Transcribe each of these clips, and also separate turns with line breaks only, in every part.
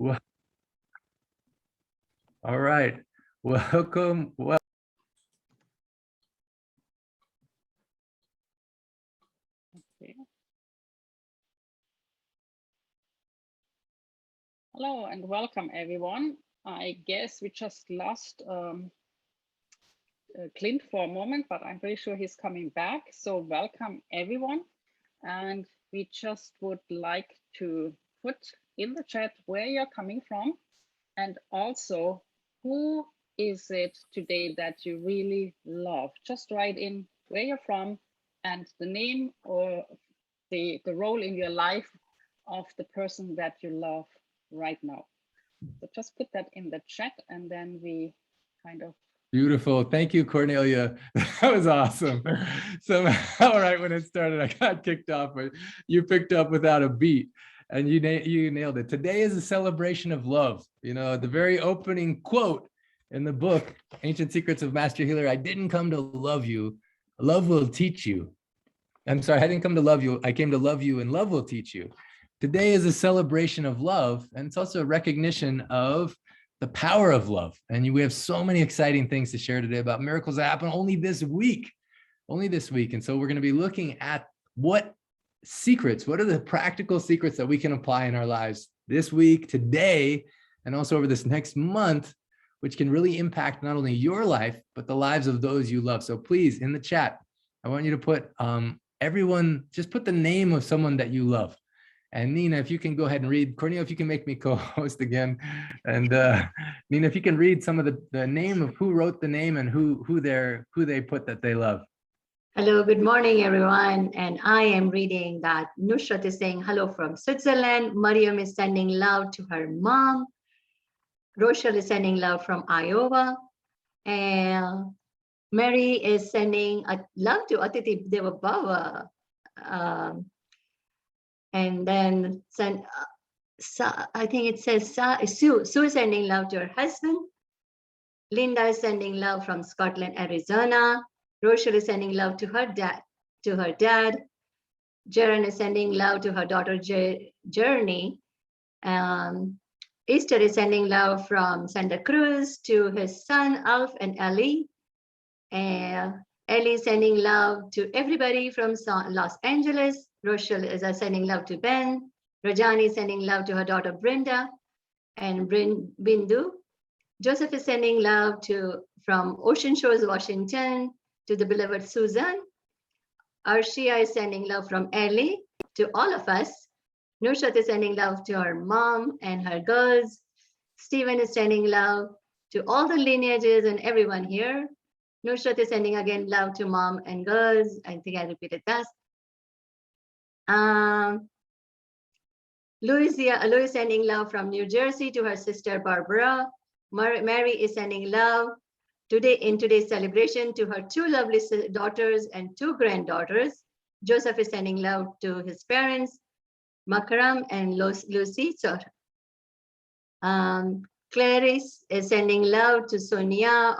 Well, all right. Welcome.
Okay. Hello and welcome, everyone. I guess we just lost Clint for a moment, but I'm pretty sure he's coming back. So welcome, everyone. And we just would like to put in the chat where you're coming from, and also who is it today that you really love. Just write in where you're from and the name or the role in your life of the person that you love right now. So just put that in the chat, and then we kind of.
Beautiful. Thank you, Cornelia. That was awesome. Somehow, right when it started, I got kicked off, but you picked up without a beat and you nailed it. Today is a celebration of love. You know, the very opening quote in the book, Ancient Secrets of Master Healer, I didn't come to love you. Love will teach you. I'm sorry, I didn't come to love you. I came to love you, and love will teach you. Today is a celebration of love, and it's also a recognition of the power of love. And we have so many exciting things to share today about miracles that happen only this week. And so we're going to be looking at what are the practical secrets that we can apply in our lives this week, today, and also over this next month, which can really impact not only your life, but the lives of those you love. So please, in the chat, I want you to put everyone, just put the name of someone that you love. And Nina, if you can go ahead and read, Cornelia, if you can make me co-host again. And Nina, if you can read some of the name of who wrote the name and who they put that they love.
Hello, good morning, everyone. And I am reading that Nusrat is saying hello from Switzerland. Mariam is sending love to her mom. Rochelle is sending love from Iowa. And Mary is sending love to Atiti Devabhava. And then I think it says Sue is sending love to her husband. Linda is sending love from Scotland, Arizona. Rochelle is sending love to her dad. Jaren is sending love to her daughter Journey. Esther is sending love from Santa Cruz to his son Alf and Ellie. Ellie is sending love to everybody from Los Angeles. Rochelle is sending love to Ben. Rajani is sending love to her daughter Brenda and Bindu. Joseph is sending love from Ocean Shores, Washington, to the beloved Susan. Arshia is sending love from Ellie to all of us. Nusrat is sending love to her mom and her girls. Stephen is sending love to all the lineages and everyone here. Nusrat is sending again love to mom and girls. I think I repeated that. Louis is sending love from New Jersey to her sister Barbara. Mary is sending love in today's celebration to her 2 lovely daughters and 2 granddaughters. Joseph is sending love to his parents, Makram and Lucy. Claire is sending love to Sonia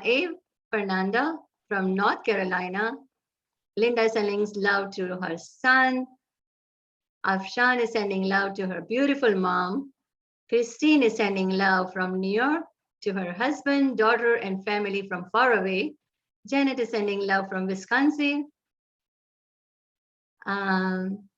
A. Fernanda from North Carolina. Linda is sending love to her son. Afshan is sending love to her beautiful mom. Christine is sending love from New York to her husband, daughter, and family from far away. Janet is sending love from Wisconsin. I'm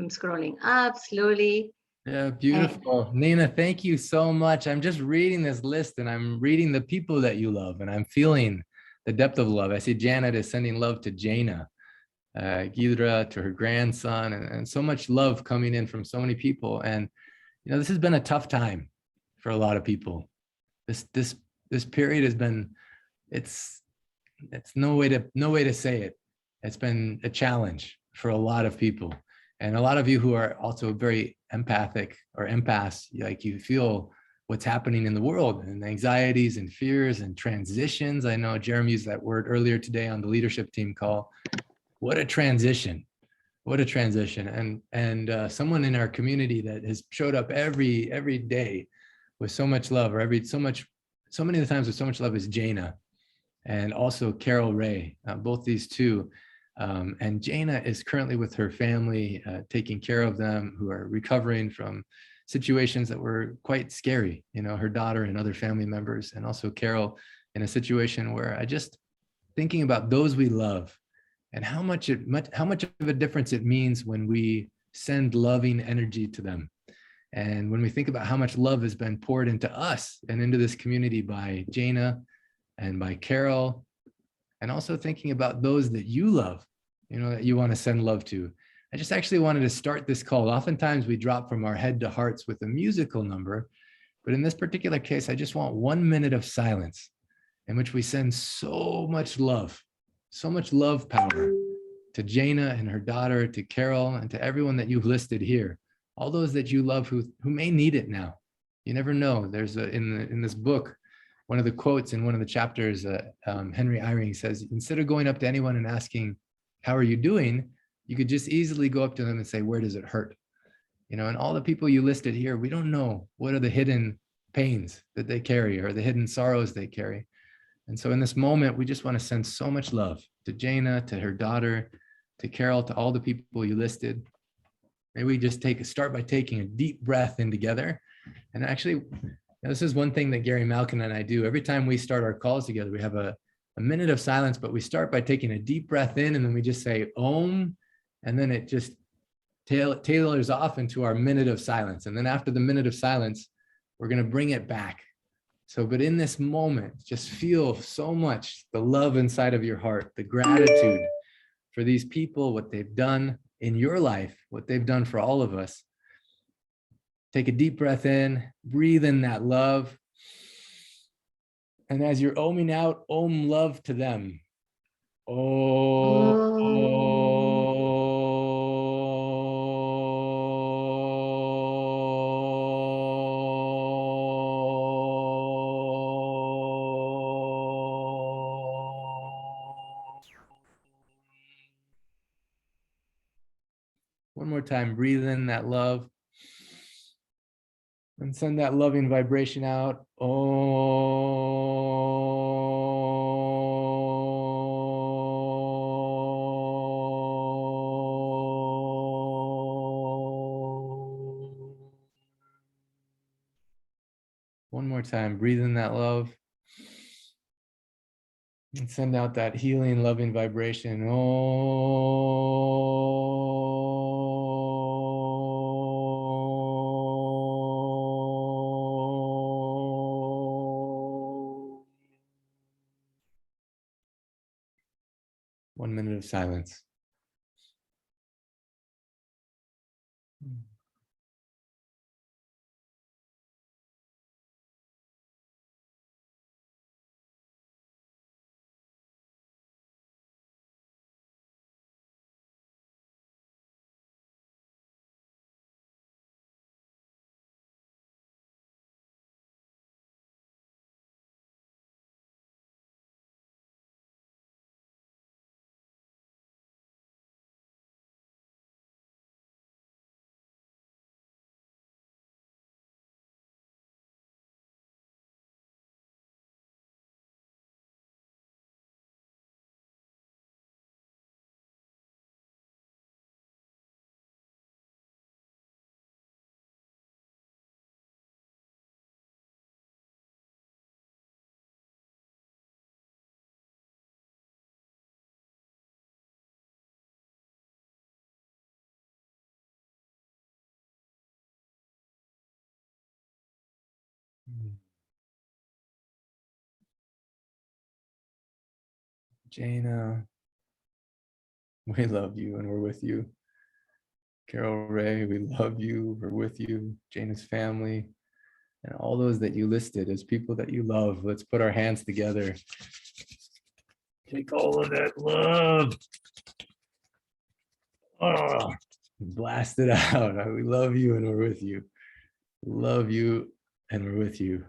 scrolling up slowly.
Yeah, beautiful. Nina, thank you so much. I'm just reading this list and I'm reading the people that you love and I'm feeling the depth of love. I see Janet is sending love to Jayna, Gidra, to her grandson, and so much love coming in from so many people. And, you know, this has been a tough time for a lot of people. This period has been, it's no way to say it. It's been a challenge for a lot of people. And a lot of you who are also very empathic or empaths, like you feel what's happening in the world and anxieties and fears and transitions. I know Jeremy used that word earlier today on the leadership team call. What a transition. What a transition. And someone in our community that has showed up every day with so much love, or so many of the times with so much love, is Jayna, and also Carol Ray. Both these two And Jayna is currently with her family, taking care of them, who are recovering from situations that were quite scary. You know, her daughter and other family members, and also Carol in a situation where I just thinking about those we love and how much of a difference it means when we send loving energy to them. And when we think about how much love has been poured into us and into this community by Jayna and by Carol, and also thinking about those that you love, you know, that you want to send love to. I just actually wanted to start this call. Oftentimes we drop from our head to hearts with a musical number, but in this particular case, I just want 1 minute of silence in which we send so much love power to Jayna and her daughter, to Carol, and to everyone that you've listed here. All those that you love who may need it now. You never know. There's in this book, one of the quotes in one of the chapters, Henry Eyring says, instead of going up to anyone and asking, how are you doing? You could just easily go up to them and say, where does it hurt? You know, and all the people you listed here, we don't know what are the hidden pains that they carry or the hidden sorrows they carry. And so in this moment, we just want to send so much love to Jayna, to her daughter, to Carol, to all the people you listed. Maybe we just start by taking a deep breath in together. And actually, this is one thing that Gary Malkin and I do. Every time we start our calls together, we have a minute of silence, but we start by taking a deep breath in, and then we just say Om, and then it just tailors off into our minute of silence. And then after the minute of silence, we're going to bring it back. So, but in this moment, just feel so much the love inside of your heart, the gratitude for these people, what they've done in your life, what they've done for all of us. Take a deep breath in, breathe in that love. And as you're oming out, om love to them. One more time, breathe in that love. And send that loving vibration out. One more time, breathe in that love. And send out that healing, loving vibration. One minute of silence. Jayna, we love you and we're with you. Carol Ray, we love you, we're with you. Jayna's family, and all those that you listed as people that you love. Let's put our hands together. Take all of that love. Oh, blast it out. We love you and we're with you. Love you and we're with you.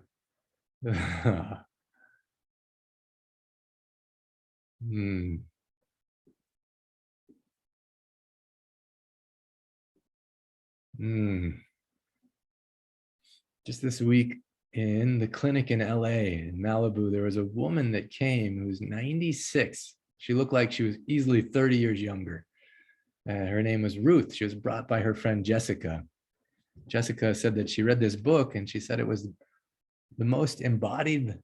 Just this week in the clinic in LA, in Malibu, there was a woman that came who was 96, She looked like she was easily 30 years younger. Her name was Ruth. She was brought by her friend Jessica. Jessica said that she read this book and she said it was the most embodied,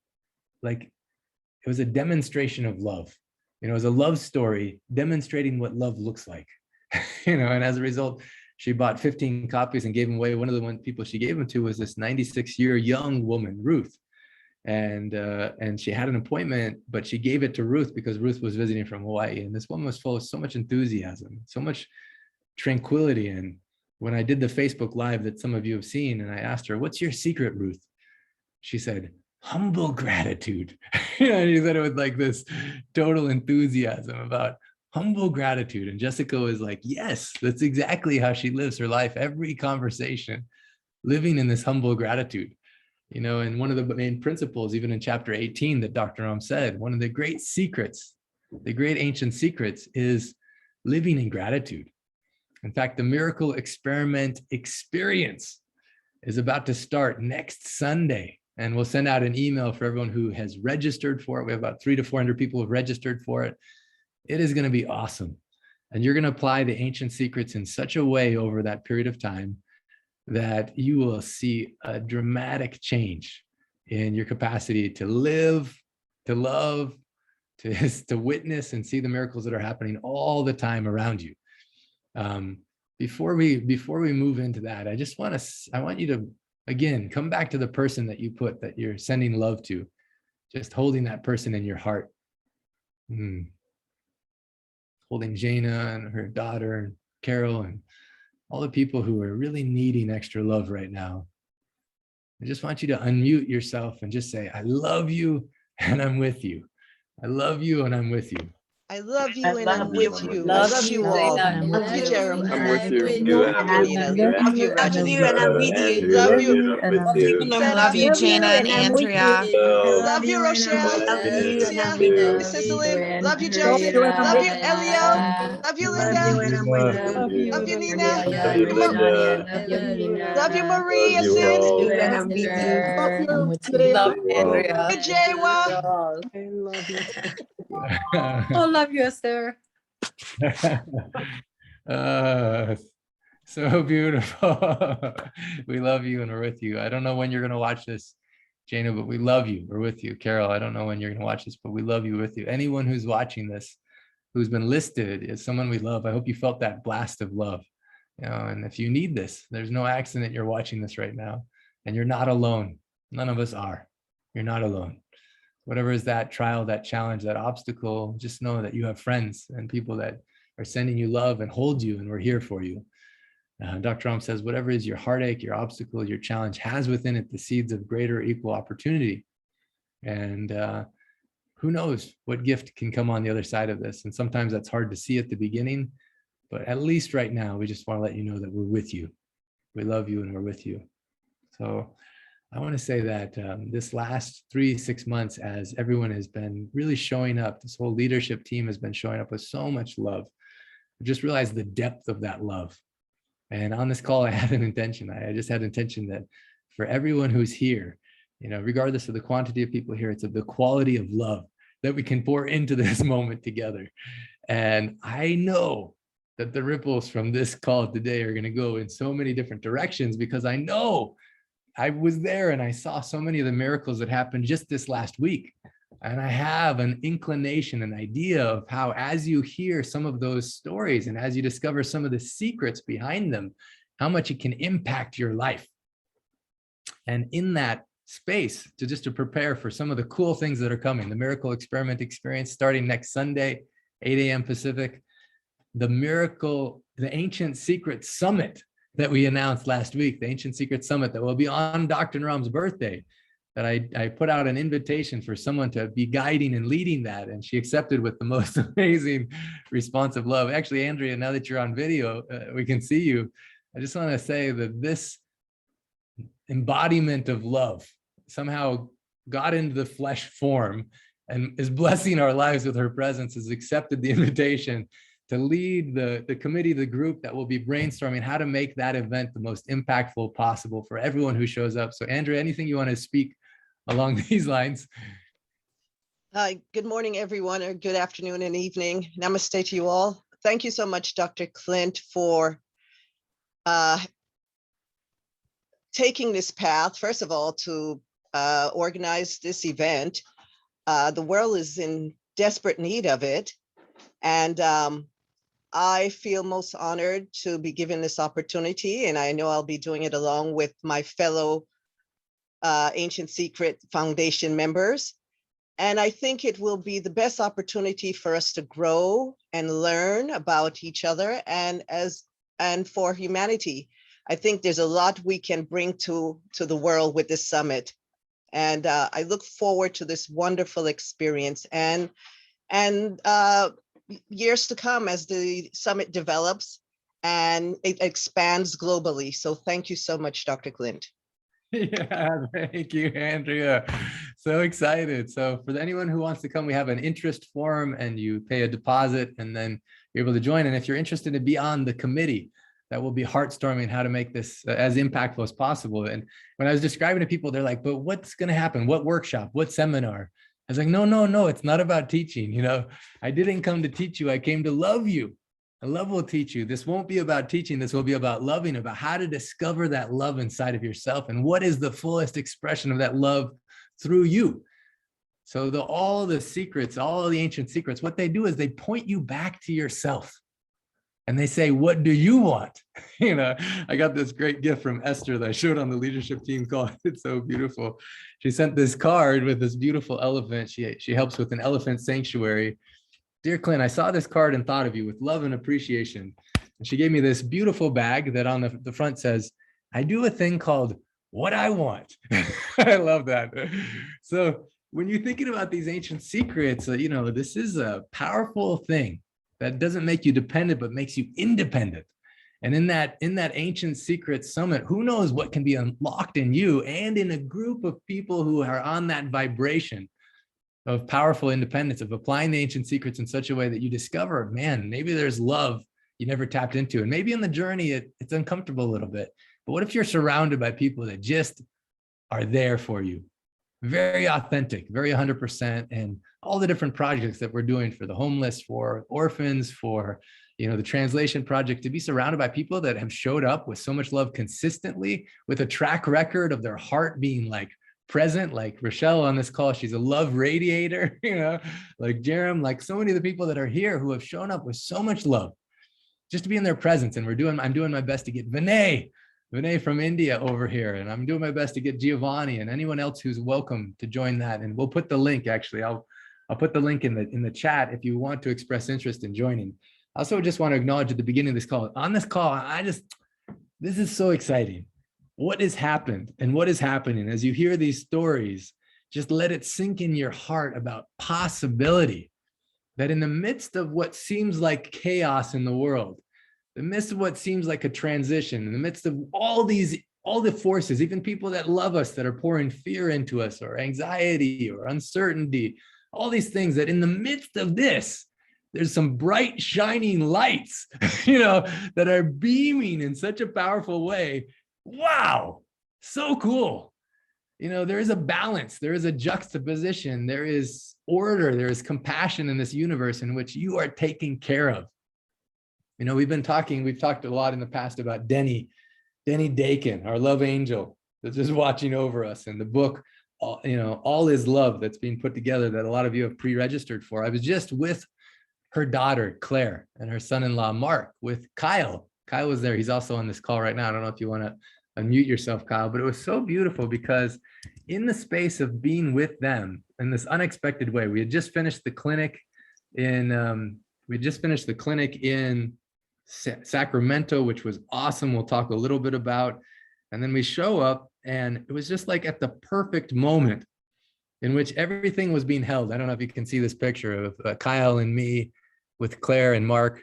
like it was a demonstration of love. You know, it was a love story demonstrating what love looks like. You know, and as a result, she bought 15 copies and gave them away. One of the people she gave them to was this 96-year young woman, Ruth. And she had an appointment, but she gave it to Ruth because Ruth was visiting from Hawaii. And this woman was full of so much enthusiasm, so much tranquility. And when I did the Facebook Live that some of you have seen, and I asked her, "What's your secret, Ruth?" She said, "Humble gratitude." You know, and she said it with like this total enthusiasm about humble gratitude. And Jessica was like, yes, that's exactly how she lives her life. Every conversation, living in this humble gratitude. You know, and one of the main principles, even in chapter 18 that Dr. Ram said, one of the great secrets, the great ancient secrets is living in gratitude. In fact, the Miracle Experiment experience is about to start next Sunday. And we'll send out an email for everyone who has registered for it. We have about 300 to 400 people who have registered for it. It is going to be awesome. And you're going to apply the ancient secrets in such a way over that period of time that you will see a dramatic change in your capacity to live, to love, to witness and see the miracles that are happening all the time around you. Before we move into that, I want you to, again, come back to the person that you're sending love to, just holding that person in your heart. Holding Jayna and her daughter and Carol and all the people who are really needing extra love right now. I just want you to unmute yourself and just say, "I love you and I'm with you. I love you and I'm with you."
I love you and I'm with you. I
Love
love
you,
you all.
Jayna.
Love you, Jeremiah.
I'm with you.
Love you, Nina. Love you,
Love
Rajni.
you, and I'm with you.
Love you.
And I'm with you.
Love you,
Love you,
Jayna and Andrea.
Love you, Rochelle.
Love you, and
Lucia.
I'm with you.
Mrs. Lynn. Love you, Joe. Love you, Elio. Love you, Linda.
Love you.
Love you, Nina.
Love you, Linda.
Love you, Maria.
Love you
Sid.
all.
And I'm with you. Love Andrea.
Love you, Jaywa.
I love you.
I
love you, Esther.
So beautiful. We love you and we're with you. I don't know when you're going to watch this, Jayna, but we love you. We're with you. Carol, I don't know when you're going to watch this, but we love you, with you. Anyone who's watching this, who's been listed is someone we love. I hope you felt that blast of love. You know, and if you need this, there's no accident you're watching this right now, and you're not alone. None of us are. You're not alone. Whatever is that trial, that challenge, that obstacle, just know that you have friends and people that are sending you love and hold you, and we're here for you. Dr. Ram says, whatever is your heartache, your obstacle, your challenge has within it the seeds of greater equal opportunity. And who knows what gift can come on the other side of this. And sometimes that's hard to see at the beginning, but at least right now, we just want to let you know that we're with you. We love you and we're with you. So I want to say that this last 3-6 months, as everyone has been really showing up, this whole leadership team has been showing up with so much love. I just realized the depth of that love. And on this call, I had an intention. I just had intention that for everyone who's here, you know, regardless of the quantity of people here, it's of the quality of love that we can pour into this moment together. And I know that the ripples from this call today are going to go in so many different directions, because I know I was there and I saw so many of the miracles that happened just this last week. And I have an inclination, an idea of how, as you hear some of those stories and as you discover some of the secrets behind them, how much it can impact your life. And in that space, to prepare for some of the cool things that are coming, the Miracle Experiment experience starting next Sunday, 8 a.m. Pacific, the Ancient Secret Summit that we announced last week, the Ancient Secret Summit that will be on Dr. Ram's birthday, that I put out an invitation for someone to be guiding and leading that. And she accepted with the most amazing responsive love. Actually, Andrea, now that you're on video, we can see you. I just want to say that this embodiment of love somehow got into the flesh form and is blessing our lives with her presence, has accepted the invitation to lead the committee, the group that will be brainstorming how to make that event the most impactful possible for everyone who shows up. So Andrea, anything you want to speak along these lines?
Hi, good morning, everyone, or good afternoon and evening. Namaste to you all. Thank you so much, Dr. Clint, for taking this path, first of all, to organize this event. The world is in desperate need of it. And I feel most honored to be given this opportunity. And I know I'll be doing it along with my fellow Ancient Secret Foundation members. And I think it will be the best opportunity for us to grow and learn about each other and for humanity. I think there's a lot we can bring to the world with this summit. And I look forward to this wonderful experience and years to come as the summit develops and it expands globally. So thank you so much, Dr. Clint.
Yeah, thank you, Andrea. So excited. So for anyone who wants to come, we have an interest form and you pay a deposit and then you're able to join. And if you're interested to be on the committee, that will be heartstorming how to make this as impactful as possible. And when I was describing to people, they're like, but what's going to happen? What workshop? What seminar? I was like, no, it's not about teaching. You know, I didn't come to teach you. I came to love you. And love will teach you. This won't be about teaching. This will be about loving, about how to discover that love inside of yourself and what is the fullest expression of that love through you. So all the secrets, all of the ancient secrets, what they do is they point you back to yourself. And they say, what do you want? You know, I got this great gift from Esther that I showed on the leadership team call. It's so beautiful. She sent this card with this beautiful elephant. She helps with an elephant sanctuary. Dear Clint, I saw this card and thought of you with love and appreciation. And she gave me this beautiful bag that on the front says, I do a thing called what I want. I love that. So when you're thinking about these ancient secrets, you know, this is a powerful thing that doesn't make you dependent, but makes you independent. And in that ancient secret summit, who knows what can be unlocked in you and in a group of people who are on that vibration of powerful independence, of applying the ancient secrets in such a way that you discover, man, maybe there's love you never tapped into. And maybe in the journey, it's uncomfortable a little bit. But what if you're surrounded by people that just are there for you? Very authentic, very 100%. And all the different projects that we're doing for the homeless, for orphans, for, you know, the translation project, to be surrounded by people that have showed up with so much love consistently, with a track record of their heart being like present, like Rochelle on this call, she's a love radiator, you know, like Jerem, like so many of the people that are here who have shown up with so much love, just to be in their presence. And I'm doing my best to get Vinay from India over here, and I'm doing my best to get Giovanni and anyone else who's welcome to join that. And we'll put the link, actually, I'll put the link in the chat if you want to express interest in joining. I also just want to acknowledge at the beginning of this call, this is so exciting. What has happened and what is happening as you hear these stories, just let it sink in your heart about possibility, that in the midst of what seems like chaos in the world, in the midst of what seems like a transition, in the midst of all the forces, even people that love us that are pouring fear into us or anxiety or uncertainty, all these things, that in the midst of this, there's some bright shining lights, you know, that are beaming in such a powerful way. Wow, so cool. You know, there is a balance, there is a juxtaposition, there is order, there is compassion in this universe in which you are taken care of. You know, we've talked a lot in the past about Denny Dakin, our love angel that's just watching over us, and the book, you know, All Is Love, that's being put together that a lot of you have pre-registered for. I was just with her daughter, Claire, and her son-in-law, Mark, with Kyle. Kyle was there. He's also on this call right now. I don't know if you want to unmute yourself, Kyle, but it was so beautiful because in the space of being with them in this unexpected way, we had just finished the clinic in Sacramento, which was awesome. We'll talk a little bit about, and then we show up and it was just like at the perfect moment in which everything was being held. I don't know if you can see this picture of Kyle and me with Claire and Mark.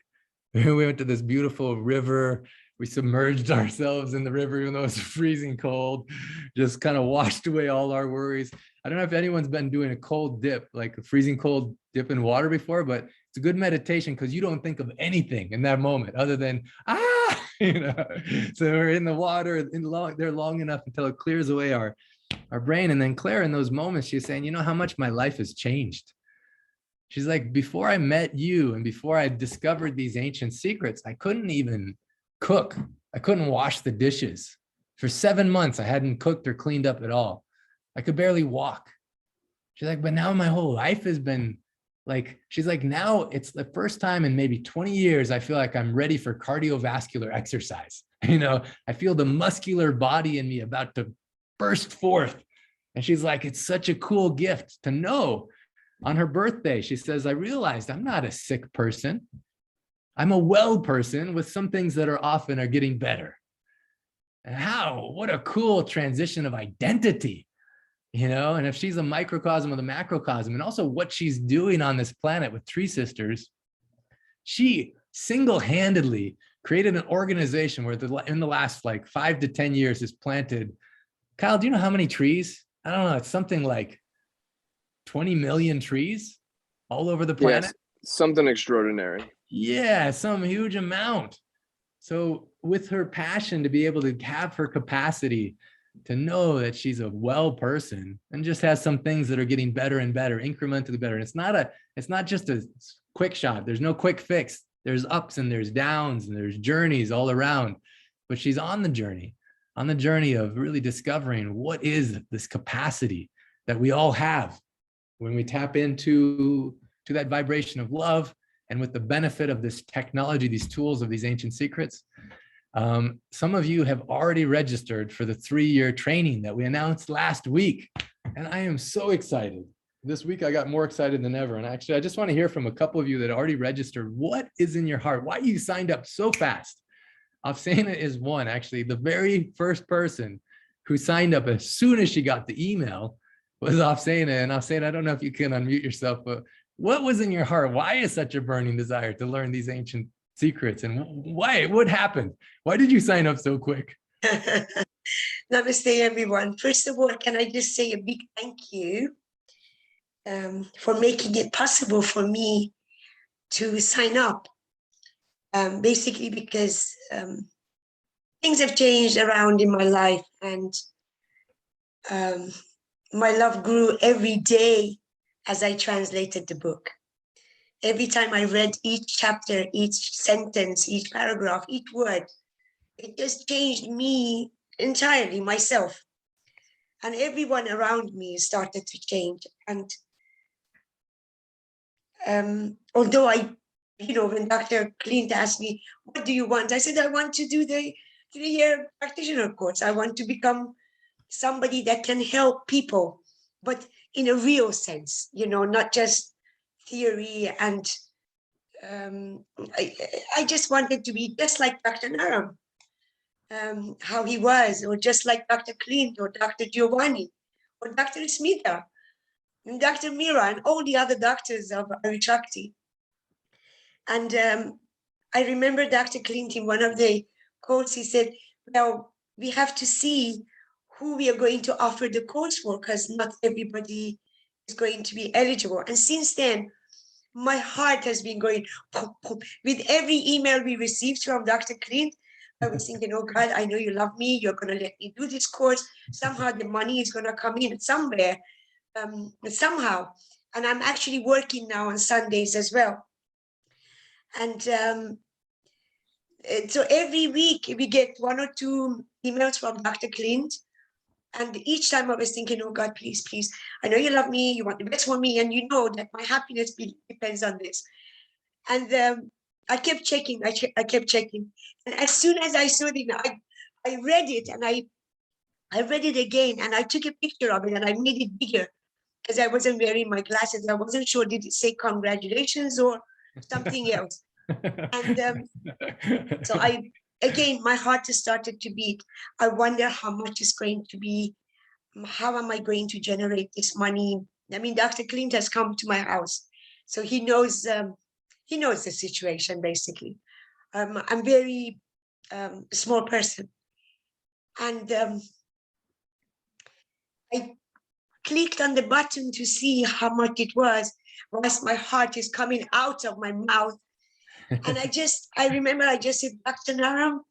We went to this beautiful river. We submerged ourselves in the river, even though it was freezing cold, just kind of washed away all our worries. I don't know if anyone's been doing a cold dip, like a freezing cold dip in water before, but it's a good meditation because you don't think of anything in that moment other than, you know. So we're in the water there long enough until it clears away our brain. And then Claire, in those moments, she's saying, you know how much my life has changed. She's like, before I met you and before I discovered these ancient secrets, I couldn't even cook. I couldn't wash the dishes. For 7 months, I hadn't cooked or cleaned up at all. I could barely walk. She's like, but now my whole life has been like, she's like, now it's the first time in maybe 20 years, I feel like I'm ready for cardiovascular exercise. You know, I feel the muscular body in me about to burst forth. And she's like, it's such a cool gift to know. On her birthday, she says, I realized I'm not a sick person. I'm a well person with some things that are often are getting better. And how, what a cool transition of identity, you know? And if she's a microcosm of the macrocosm, and also what she's doing on this planet with Tree Sisters, she single-handedly created an organization where in the last like 5 to 10 years has planted, Kyle, do you know how many trees? I don't know, it's something like 20 million trees all over the planet.
Yes, something extraordinary.
Yeah, some huge amount. So with her passion to be able to have her capacity to know that she's a well person and just has some things that are getting better and better, incrementally better. And it's not just a quick shot. There's no quick fix. There's ups and there's downs and there's journeys all around, but she's on the journey of really discovering what is this capacity that we all have when we tap into that vibration of love. And with the benefit of this technology, these tools of these ancient secrets, some of you have already registered for the 3-year training that we announced last week. And I am so excited. This week, I got more excited than ever. And actually, I just want to hear from a couple of you that already registered. What is in your heart? Why you signed up so fast? Afsana is one, actually. The very first person who signed up as soon as she got the email was Afsana. And Afsana, I don't know if you can unmute yourself, but what was in your heart? Why is such a burning desire to learn these ancient secrets? And why? What happened? Why did you sign up so quick?
Namaste, everyone. First of all, can I just say a big thank you for making it possible for me to sign up. Basically because things have changed around in my life, and my love grew every day as I translated the book. Every time I read each chapter, each sentence, each paragraph, each word, it just changed me entirely, myself. And everyone around me started to change. And although when Dr. Clint asked me, what do you want? I said, I want to do the 3-year practitioner course. I want to become somebody that can help people, but in a real sense, not just theory. And I just wanted to be just like Dr. Naram, how he was, or just like Dr. Clint, or Dr. Giovanni, or Dr. Smita, and Dr. Mira, and all the other doctors of Shakti. And I remember Dr. Clint in one of the quotes, he said, well, we have to see who we are going to offer the course for, because not everybody is going to be eligible. And since then, my heart has been going pop, pop. With every email we received from Dr. Clint, I was thinking, oh God, I know you love me. You're going to let me do this course. Somehow the money is going to come in somewhere, somehow. And I'm actually working now on Sundays as well. And so every week we get 1 or 2 emails from Dr. Clint. And each time I was thinking, oh God, please, please, I know you love me, you want the best for me, and you know that my happiness depends on this. And I kept checking, I kept checking. And as soon as I saw it, I read it, and I read it again, and I took a picture of it, and I made it bigger because I wasn't wearing my glasses. I wasn't sure, did it say congratulations or something else? And so again, my heart has started to beat. I wonder how much is going to be, how am I going to generate this money? I mean, Dr. Clint has come to my house, so he knows the situation, basically. I'm very small person. And I clicked on the button to see how much it was, whilst my heart is coming out of my mouth. And I remember I just said, Dr. Naram,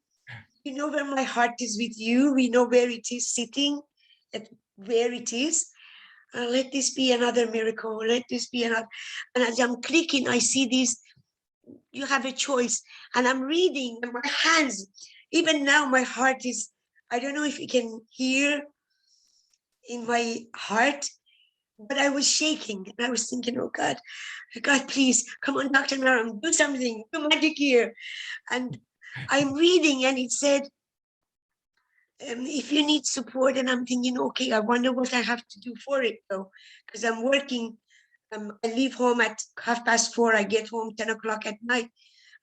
you know where my heart is with you. We know where it is sitting, where it is. Let this be another miracle. Let this be another. And as I'm clicking, I see these. You have a choice. And I'm reading, and my hands, even now, my heart is, I don't know if you can hear in my heart, but I was shaking. And I was thinking, oh God, please, come on, Dr. Naram, do something, do magic here. And I'm reading, and it said, if you need support, and I'm thinking, okay, I wonder what I have to do for it though, because I'm working. I leave home at 4:30. I get home 10 o'clock at night.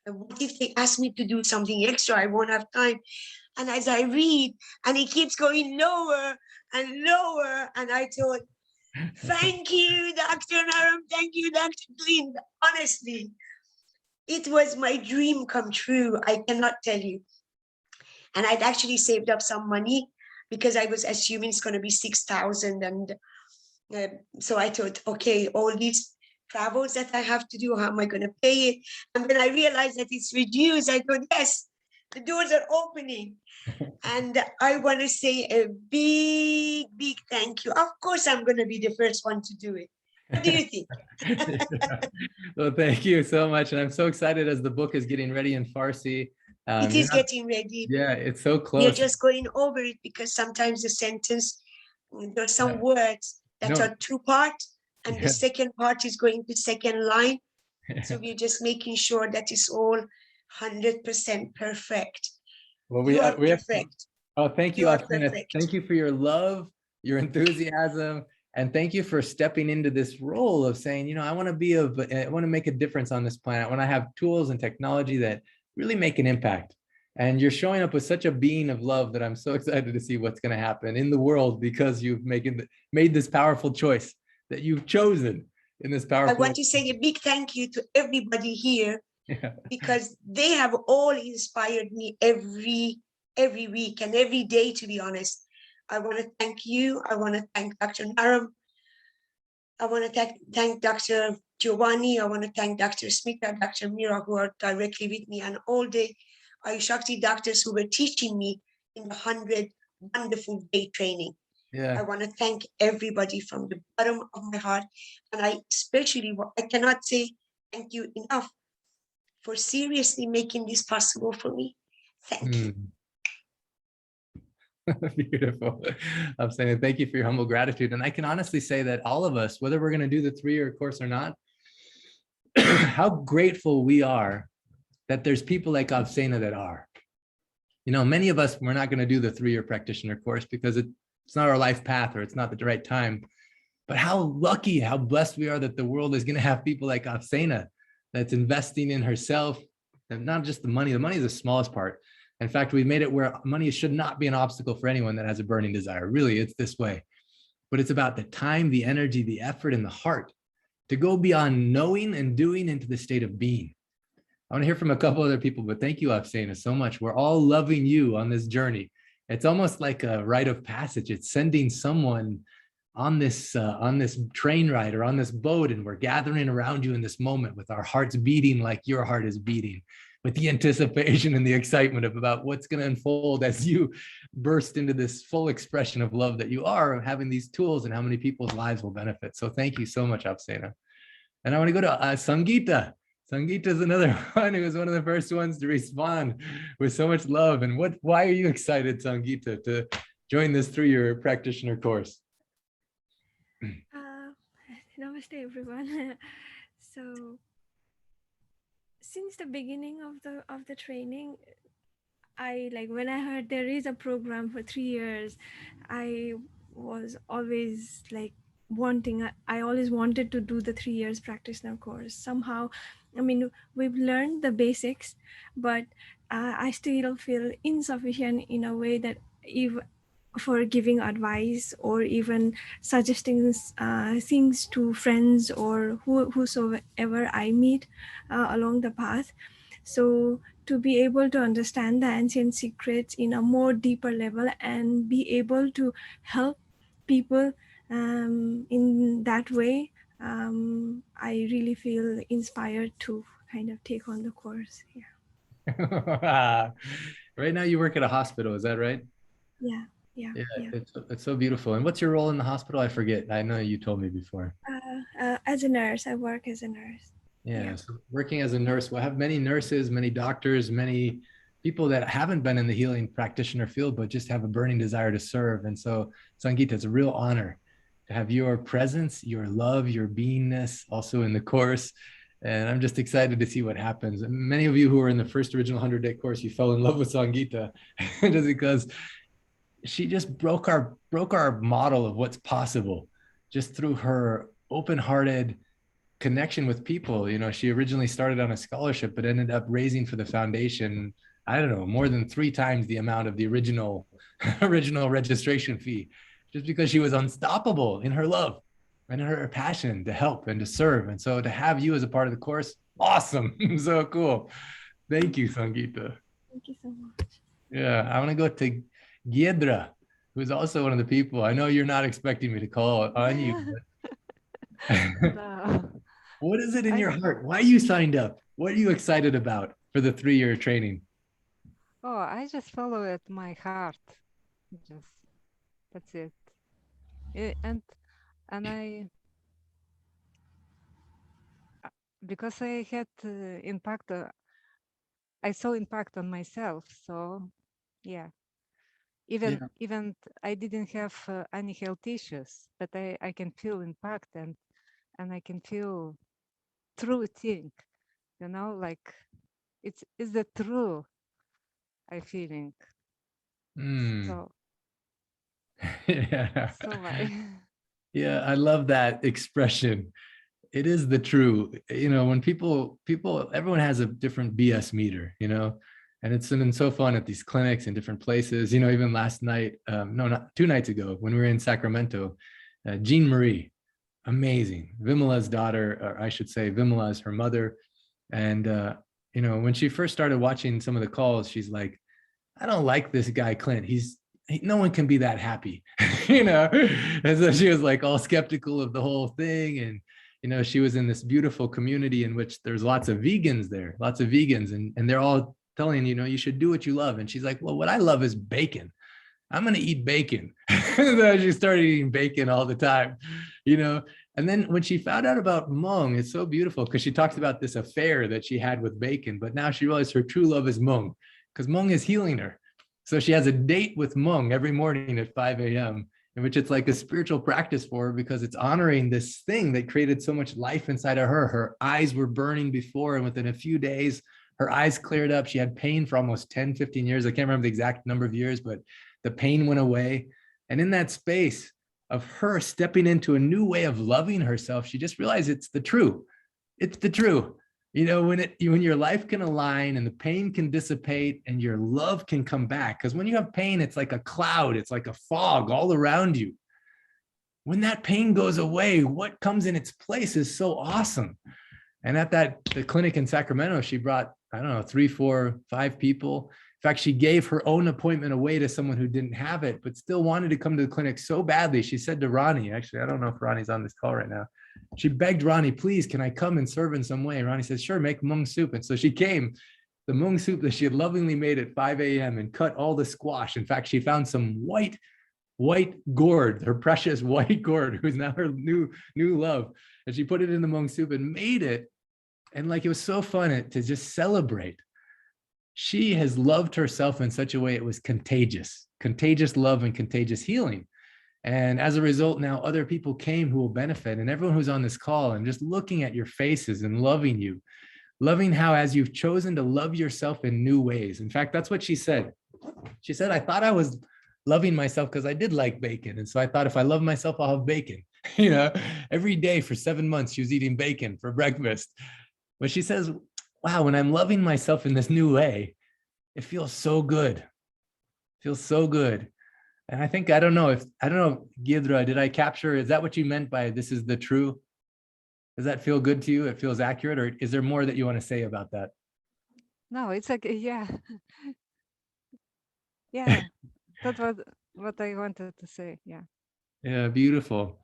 And what if they ask me to do something extra? I won't have time. And as I read, and it keeps going lower and lower, and I thought, thank you, Dr. Naram. Thank you, Dr. Clint. Honestly, it was my dream come true. I cannot tell you. And I'd actually saved up some money because I was assuming it's going to be 6,000. And so I thought, okay, all these travels that I have to do, how am I going to pay it? And when I realized that it's reduced, I thought, yes, the doors are opening. And I want to say a big, big thank you. Of course, I'm going to be the first one to do it. What do you think?
Well, thank you so much. And I'm so excited as the book is getting ready in Farsi.
It is getting ready.
Yeah, it's so close.
We're just going over it because sometimes the sentence, there's some words that are two parts, and the second part is going to second line. So we're just making sure that it's all 100% perfect.
Well,
we are
perfect. Thank you,
Arshia.
Thank you for your love, your enthusiasm, and thank you for stepping into this role of saying, I want to make a difference on this planet. When I have tools and technology that really make an impact, and you're showing up with such a being of love that I'm so excited to see what's going to happen in the world because you've made this powerful choice that you've chosen in this powerful.
I want to say a big thank you to everybody here because they have all inspired me every week and every day, to be honest. I want to thank you. I want to thank Dr. Naram. I want to thank Dr. Giovanni. I want to thank Dr. Smita, Dr. Mira, who are directly with me, and all the Shakti doctors who were teaching me in the 100 wonderful day training. I want to thank everybody from the bottom of my heart. And I cannot say thank you enough for seriously making this possible for me. Thank you.
Beautiful. I'm saying thank you for your humble gratitude. And I can honestly say that all of us, whether we're going to do the 3-year course or not, how grateful we are that there's people like Avsena that are. Many of us, we're not going to do the 3-year practitioner course because it's not our life path or it's not the right time. But how lucky, how blessed we are that the world is going to have people like Avsena that's investing in herself, and not just the money. The money is the smallest part. In fact, we've made it where money should not be an obstacle for anyone that has a burning desire. Really, it's this way. But it's about the time, the energy, the effort, and the heart to go beyond knowing and doing into the state of being. I want to hear from a couple other people, but thank you, Avsena, so much. We're all loving you on this journey. It's almost like a rite of passage. It's sending someone on this train ride or on this boat, and we're gathering around you in this moment with our hearts beating like your heart is beating, with the anticipation and the excitement about what's going to unfold as you burst into this full expression of love that you are, having these tools and how many people's lives will benefit. So thank you so much, Avsena. And I want to go to Sangeeta. Sangeeta is another one who was one of the first ones to respond with so much love. And why are you excited, Sangeeta, to join this 3-year practitioner course?
Namaste, everyone. So, since the beginning of the training, when I heard there is a program for 3 years, I was always I always wanted to do the 3 years practitioner course. Somehow, we've learned the basics, but I still feel insufficient in a way that for giving advice or even suggesting things to friends or whosoever I meet along the path. So to be able to understand the ancient secrets in a more deeper level and be able to help people in that way, I really feel inspired to kind of take on the course. Yeah.
Right now you work at a hospital, is that right?
Yeah. Yeah.
It's so beautiful. And what's your role in the hospital? I forget. I know you told me before.
As a nurse, I work as a nurse.
Yeah. So working as a nurse, we'll have many nurses, many doctors, many people that haven't been in the healing practitioner field, but just have a burning desire to serve. And so, Sangeeta, it's a real honor to have your presence, your love, your beingness also in the course. And I'm just excited to see what happens. And many of you who were in the first original 100-day course, you fell in love with Sangeeta just because she just broke our model of what's possible just through her open-hearted connection with people. You know, she originally started on a scholarship, but ended up raising for the foundation, I don't know, more than 3 times the amount of the original registration fee, just because she was unstoppable in her love and in her passion to help and to serve. And so to have you as a part of the course, awesome. So cool. Thank you, Sangeeta.
Thank you so much.
Yeah, I want to go to Giedra, who's also one of the people. I know you're not expecting me to call on you.
No.
What is it in your heart? Why you signed up? What are you excited about for the 3-year training?
Oh, I just follow it my heart. Just that's it. And I because I had impact. I saw impact on myself. So yeah. Even I didn't have any health issues, but I can feel impact and I can feel true thing, you know, like it's the true I feeling. So
Yeah.
so
Yeah, I love that expression. It is the true. You know, when people, everyone has a different BS meter, you know, and it's been so fun at these clinics and different places. You know, even last night, no, not 2 nights ago, when we were in Sacramento, Jean Marie, amazing. Vimala's daughter, or I should say, Vimala is her mother. And, you know, when she first started watching some of the calls, she's like, I don't like this guy, Clint. No one can be that happy, you know? And so she was like all skeptical of the whole thing. And, you know, she was in this beautiful community in which there's lots of vegans there, and they're all telling, you know, you should do what you love. And she's like, well, what I love is bacon. I'm going to eat bacon. So she started eating bacon all the time, you know? And then when she found out about Hmong, it's so beautiful because she talks about this affair that she had with bacon, but now she realized her true love is Hmong because Hmong is healing her. So she has a date with Hmong every morning at 5 a.m., in which it's like a spiritual practice for her because it's honoring this thing that created so much life inside of her. Her eyes were burning before, and within a few days, her eyes cleared up. She had pain for almost 10, 15 years. I can't remember the exact number of years, but the pain went away. And in that space of her stepping into a new way of loving herself, she just realized it's the true. It's the true. You know, when your life can align and the pain can dissipate and your love can come back. Because when you have pain, it's like a cloud, it's like a fog all around you. When that pain goes away, what comes in its place is so awesome. And at the clinic in Sacramento, she brought, I don't know, 3, 4, 5 people. In fact, she gave her own appointment away to someone who didn't have it, but still wanted to come to the clinic so badly. She said to Ronnie, actually, I don't know if Ronnie's on this call right now. She begged Ronnie, please, can I come and serve in some way? And Ronnie said, sure, make Hmong soup. And so she came, the Hmong soup that she had lovingly made at 5 a.m. and cut all the squash. In fact, she found some white gourd, her precious white gourd, who's now her new love. And she put it in the Hmong soup and made it. And like, it was so fun to just celebrate. She has loved herself in such a way it was contagious love and contagious healing. And as a result, now other people came who will benefit. And everyone who's on this call, and just looking at your faces and loving you, loving how as you've chosen to love yourself in new ways. In fact, that's what she said. She said, I thought I was loving myself because I did like bacon. And so I thought if I love myself, I'll have bacon. You know, every day for 7 months, she was eating bacon for breakfast. But she says, wow, when I'm loving myself in this new way, it feels so good. It feels so good. And I think, I don't know, Giedra, did I capture, is that what you meant by this is the true? Does that feel good to you? It feels accurate, or is there more that you want to say about that?
No, it's like, yeah. Yeah, that's what I wanted to say. Yeah.
Yeah, beautiful.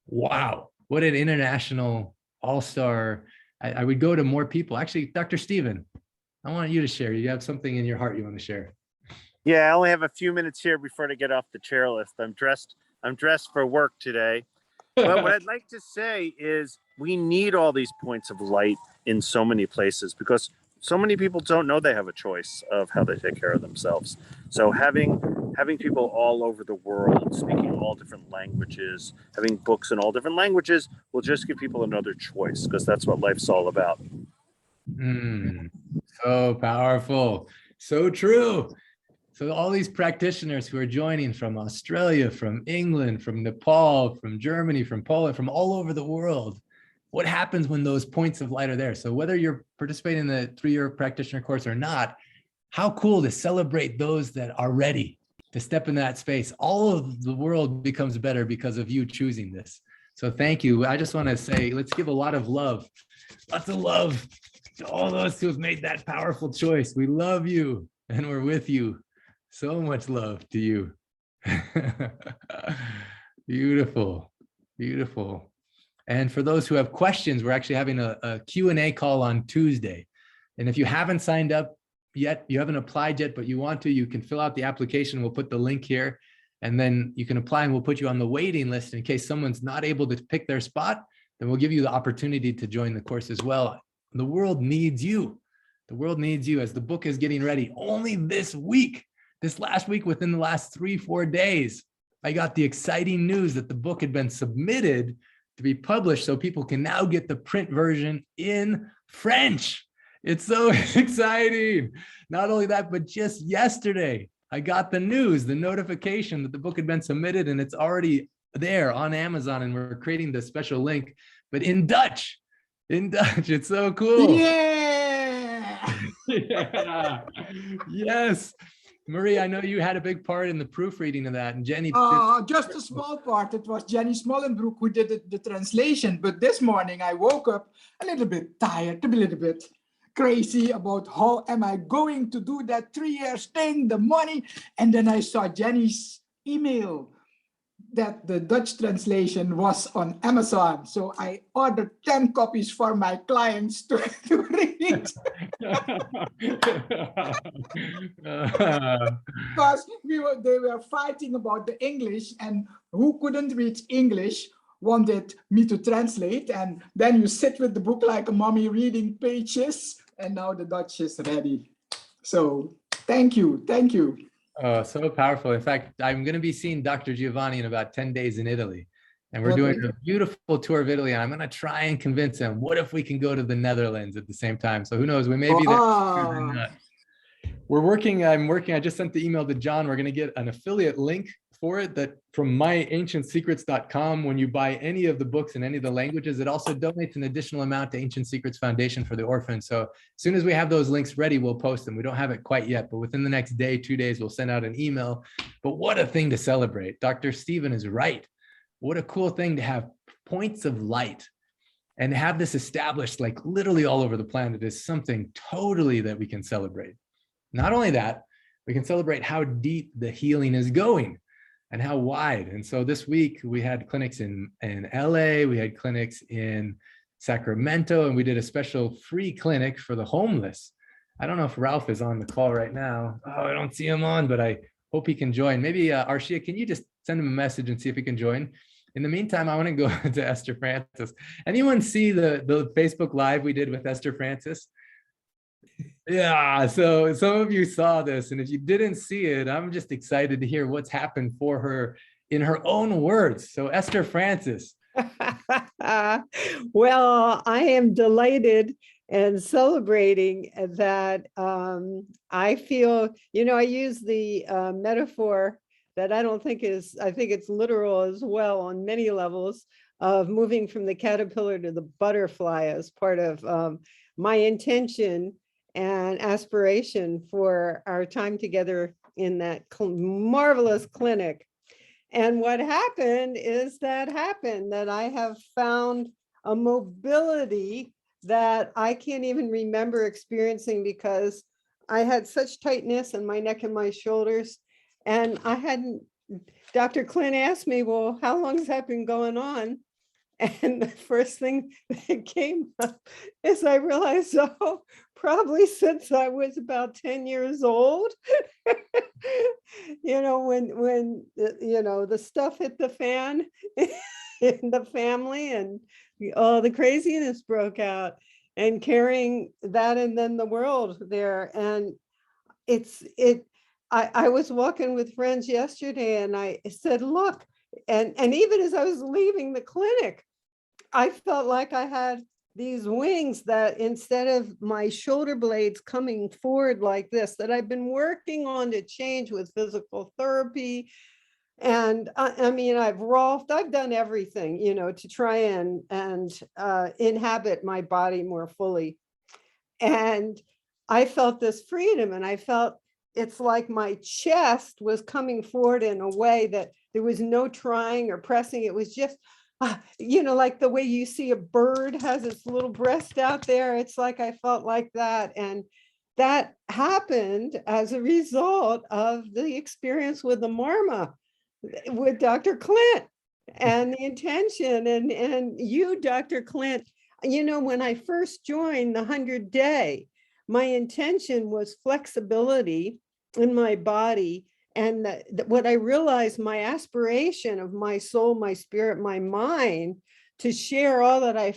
Wow. What an international all-star. I would go to more people. Actually, Dr. Stephen, I want you to share. You have something in your heart you want to share.
Yeah, I only have a few minutes here before to get off the chairlift. I'm dressed for work today. But what I'd like to say is we need all these points of light in so many places because so many people don't know they have a choice of how they take care of themselves. So having people all over the world speaking all different languages, having books in all different languages will just give people another choice because that's what life's all about.
So powerful. So true. So all these practitioners who are joining from Australia, from England, from Nepal, from Germany, from Poland, from all over the world, what happens when those points of light are there? So whether you're participating in the 3-year practitioner course or not, how cool to celebrate those that are ready to step in that space. All of the world becomes better because of you choosing this. So thank you. I just want to say, let's give a lot of love, lots of love to all those who have made that powerful choice. We love you and we're with you. So much love to you. Beautiful, beautiful. And for those who have questions, we're actually having a Q&A call on Tuesday. And if you haven't signed up yet, you haven't applied yet, but you want to, you can fill out the application. We'll put the link here and then you can apply and we'll put you on the waiting list in case someone's not able to pick their spot, then we'll give you the opportunity to join the course as well. The world needs you. The world needs you as the book is getting ready. Only this last week, within the last 3-4 days, I got the exciting news that the book had been submitted to be published so people can now get the print version in French. It's so exciting. Not only that, but just yesterday, I got the news, the notification that the book had been submitted and it's already there on Amazon and we're creating the special link, but in Dutch. In Dutch, it's so cool.
Yeah.
Yeah. Yes. Marie, I know you had a big part in the proofreading of that, and Jenny.
Just a small part. It was Jenny Smollenbroek who did the translation. But this morning I woke up a little bit tired, a little bit crazy about how am I going to do that 3 years thing, the money. And then I saw Jenny's email that the Dutch translation was on Amazon. So I ordered 10 copies for my clients to read. Because they were fighting about the English, and who couldn't read English wanted me to translate. And then you sit with the book like a mommy reading pages, and now the Dutch is ready. So thank you. Thank you.
Oh, so powerful. In fact, I'm going to be seeing Dr. Giovanni in about 10 days in Italy. And we're doing a beautiful tour of Italy. And I'm going to try and convince him, what if we can go to the Netherlands at the same time? So who knows, we may be there. I just sent the email to John. We're going to get an affiliate link for it that from myancientsecrets.com. When you buy any of the books in any of the languages, it also donates an additional amount to Ancient Secrets Foundation for the orphans. So as soon as we have those links ready, we'll post them. We don't have it quite yet, but within the next day, 2 days, we'll send out an email. But what a thing to celebrate. Dr. Stephen is right. What a cool thing to have points of light and have this established like literally all over the planet is something totally that we can celebrate. Not only that, we can celebrate how deep the healing is going and how wide. And so this week we had clinics in LA, we had clinics in Sacramento, and we did a special free clinic for the homeless. I don't know if Ralph is on the call right now. Oh, I don't see him on, but I hope he can join. Maybe Arshia, can you just send him a message and see if he can join? In the meantime, I want to go to Esther Francis. Anyone see the Facebook Live we did with Esther Francis? Yeah, so some of you saw this, and if you didn't see it, I'm just excited to hear what's happened for her in her own words. So Esther Francis.
Well, I am delighted and celebrating that I feel, I use the metaphor that I think it's literal as well on many levels of moving from the caterpillar to the butterfly as part of my intention and aspiration for our time together in that marvelous clinic. And what happened is that I have found a mobility that I can't even remember experiencing because I had such tightness in my neck and my shoulders. And Dr. Clint asked me, well, how long has that been going on? And the first thing that came up is I realized, oh, probably since I was about 10 years old, when the stuff hit the fan in the family and all the craziness broke out, and carrying that and then the world there. And I was walking with friends yesterday and I said, look, and even as I was leaving the clinic, I felt like I had these wings that instead of my shoulder blades coming forward like this, that I've been working on to change with physical therapy. And I mean, I've rolfed, I've done everything, to try and inhabit my body more fully. And I felt this freedom, and I felt it's like my chest was coming forward in a way that there was no trying or pressing. It was just, like the way you see a bird has its little breast out there. It's like I felt like that. And that happened as a result of the experience with the marmaa, with Dr. Clint, and the intention. And you, Dr. Clint, when I first joined the 100-day, my intention was flexibility in my body. And what I realized, my aspiration of my soul, my spirit, my mind, to share all that I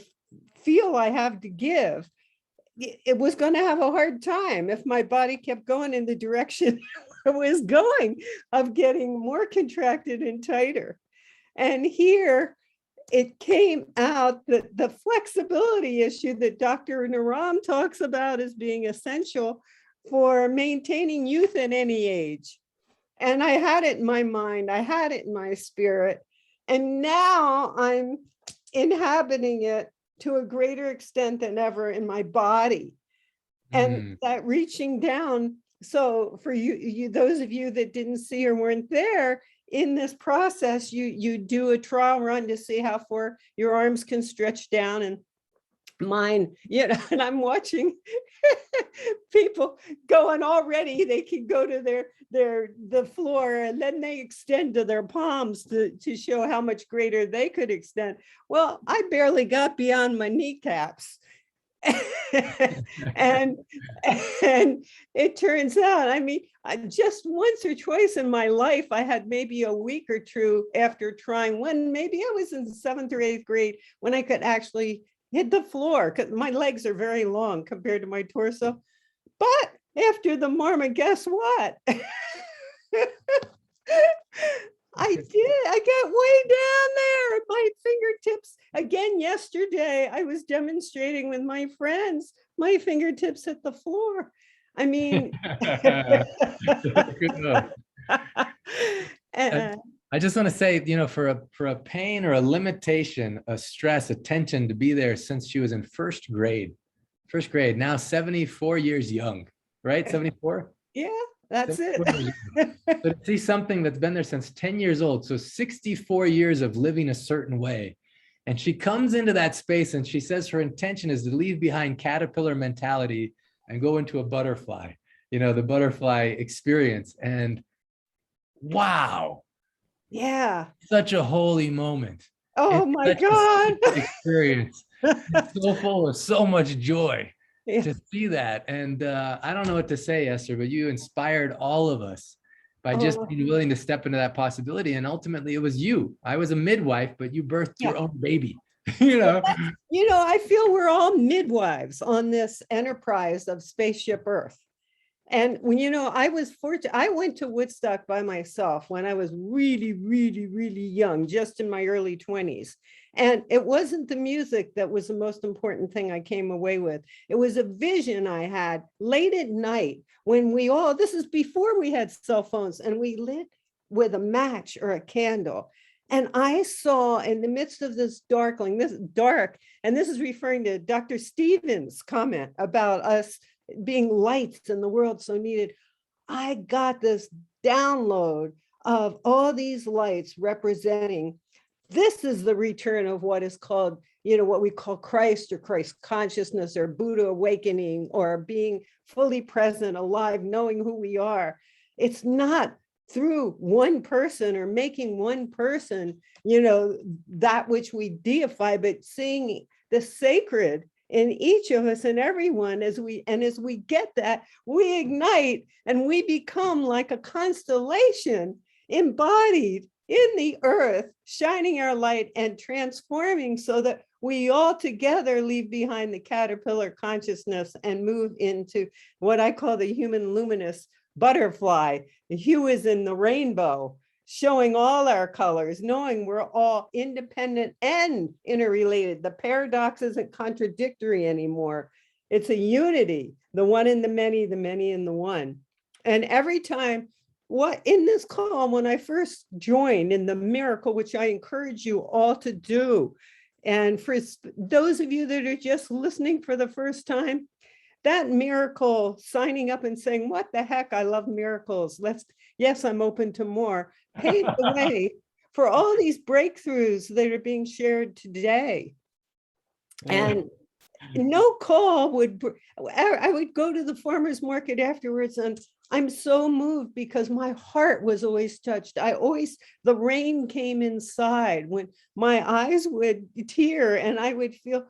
feel I have to give, it was going to have a hard time if my body kept going in the direction it was going, of getting more contracted and tighter. And here it came out that the flexibility issue that Dr. Naram talks about as being essential for maintaining youth at any age. And I had it in my mind, I had it in my spirit, and now I'm inhabiting it to a greater extent than ever in my body. And that reaching down. So for you, those of you that didn't see or weren't there in this process, you do a trial run to see how far your arms can stretch down, and mine, and I'm watching people going already. They can go to the floor, and then they extend to their palms to show how much greater they could extend. Well, I barely got beyond my kneecaps. and it turns out, I mean, just once or twice in my life, I had maybe a week or two after trying, when maybe I was in the 7th or 8th grade, when I could actually hit the floor, because my legs are very long compared to my torso. But after the marmaa, guess what? I got way down there. My fingertips, again, yesterday, I was demonstrating with my friends, my fingertips hit the floor. I mean,
I just want to say, for a pain or a limitation, a stress, a tension to be there since she was in first grade, now 74 years young, right? 74?
Yeah, that's it.
But to see something that's been there since 10 years old, so 64 years of living a certain way. And she comes into that space and she says her intention is to leave behind caterpillar mentality and go into a butterfly, the butterfly experience. And wow.
Yeah.
Such a holy moment.
Oh my God.
Experience. It's so full of so much joy to see that. And I don't know what to say, Esther, but you inspired all of us by just being willing to step into that possibility. And ultimately it was you. I was a midwife, but you birthed your own baby.
I feel we're all midwives on this enterprise of Spaceship Earth. And when, I was fortunate, I went to Woodstock by myself when I was really, really, really young, just in my early 20s. And it wasn't the music that was the most important thing I came away with. It was a vision I had late at night when this is before we had cell phones, and we lit with a match or a candle. And I saw in the midst of this darkling, this is referring to Dr. Stevens' comment about us being lights in the world so needed. I got this download of all these lights representing, this is the return of what is called, what we call Christ or Christ consciousness or Buddha awakening, or being fully present, alive, knowing who we are. It's not through one person or making one person, you know, that which we deify, but seeing the sacred in each of us and everyone as we get that, we ignite and we become like a constellation embodied in the earth, shining our light and transforming so that we all together leave behind the caterpillar consciousness and move into what I call the human luminous butterfly. The hue is in the rainbow, showing all our colors, knowing we're all independent and interrelated. The paradox isn't contradictory anymore. It's a unity, the one in the many in the one. And every time, what in this call, when I first joined in the miracle, which I encourage you all to do, and for those of you that are just listening for the first time, that miracle, signing up and saying, what the heck, I love miracles. Yes, I'm open to more, paved the way for all these breakthroughs that are being shared today. And no call would, I would go to the farmer's market afterwards and I'm so moved because my heart was always touched. The rain came inside when my eyes would tear and I would feel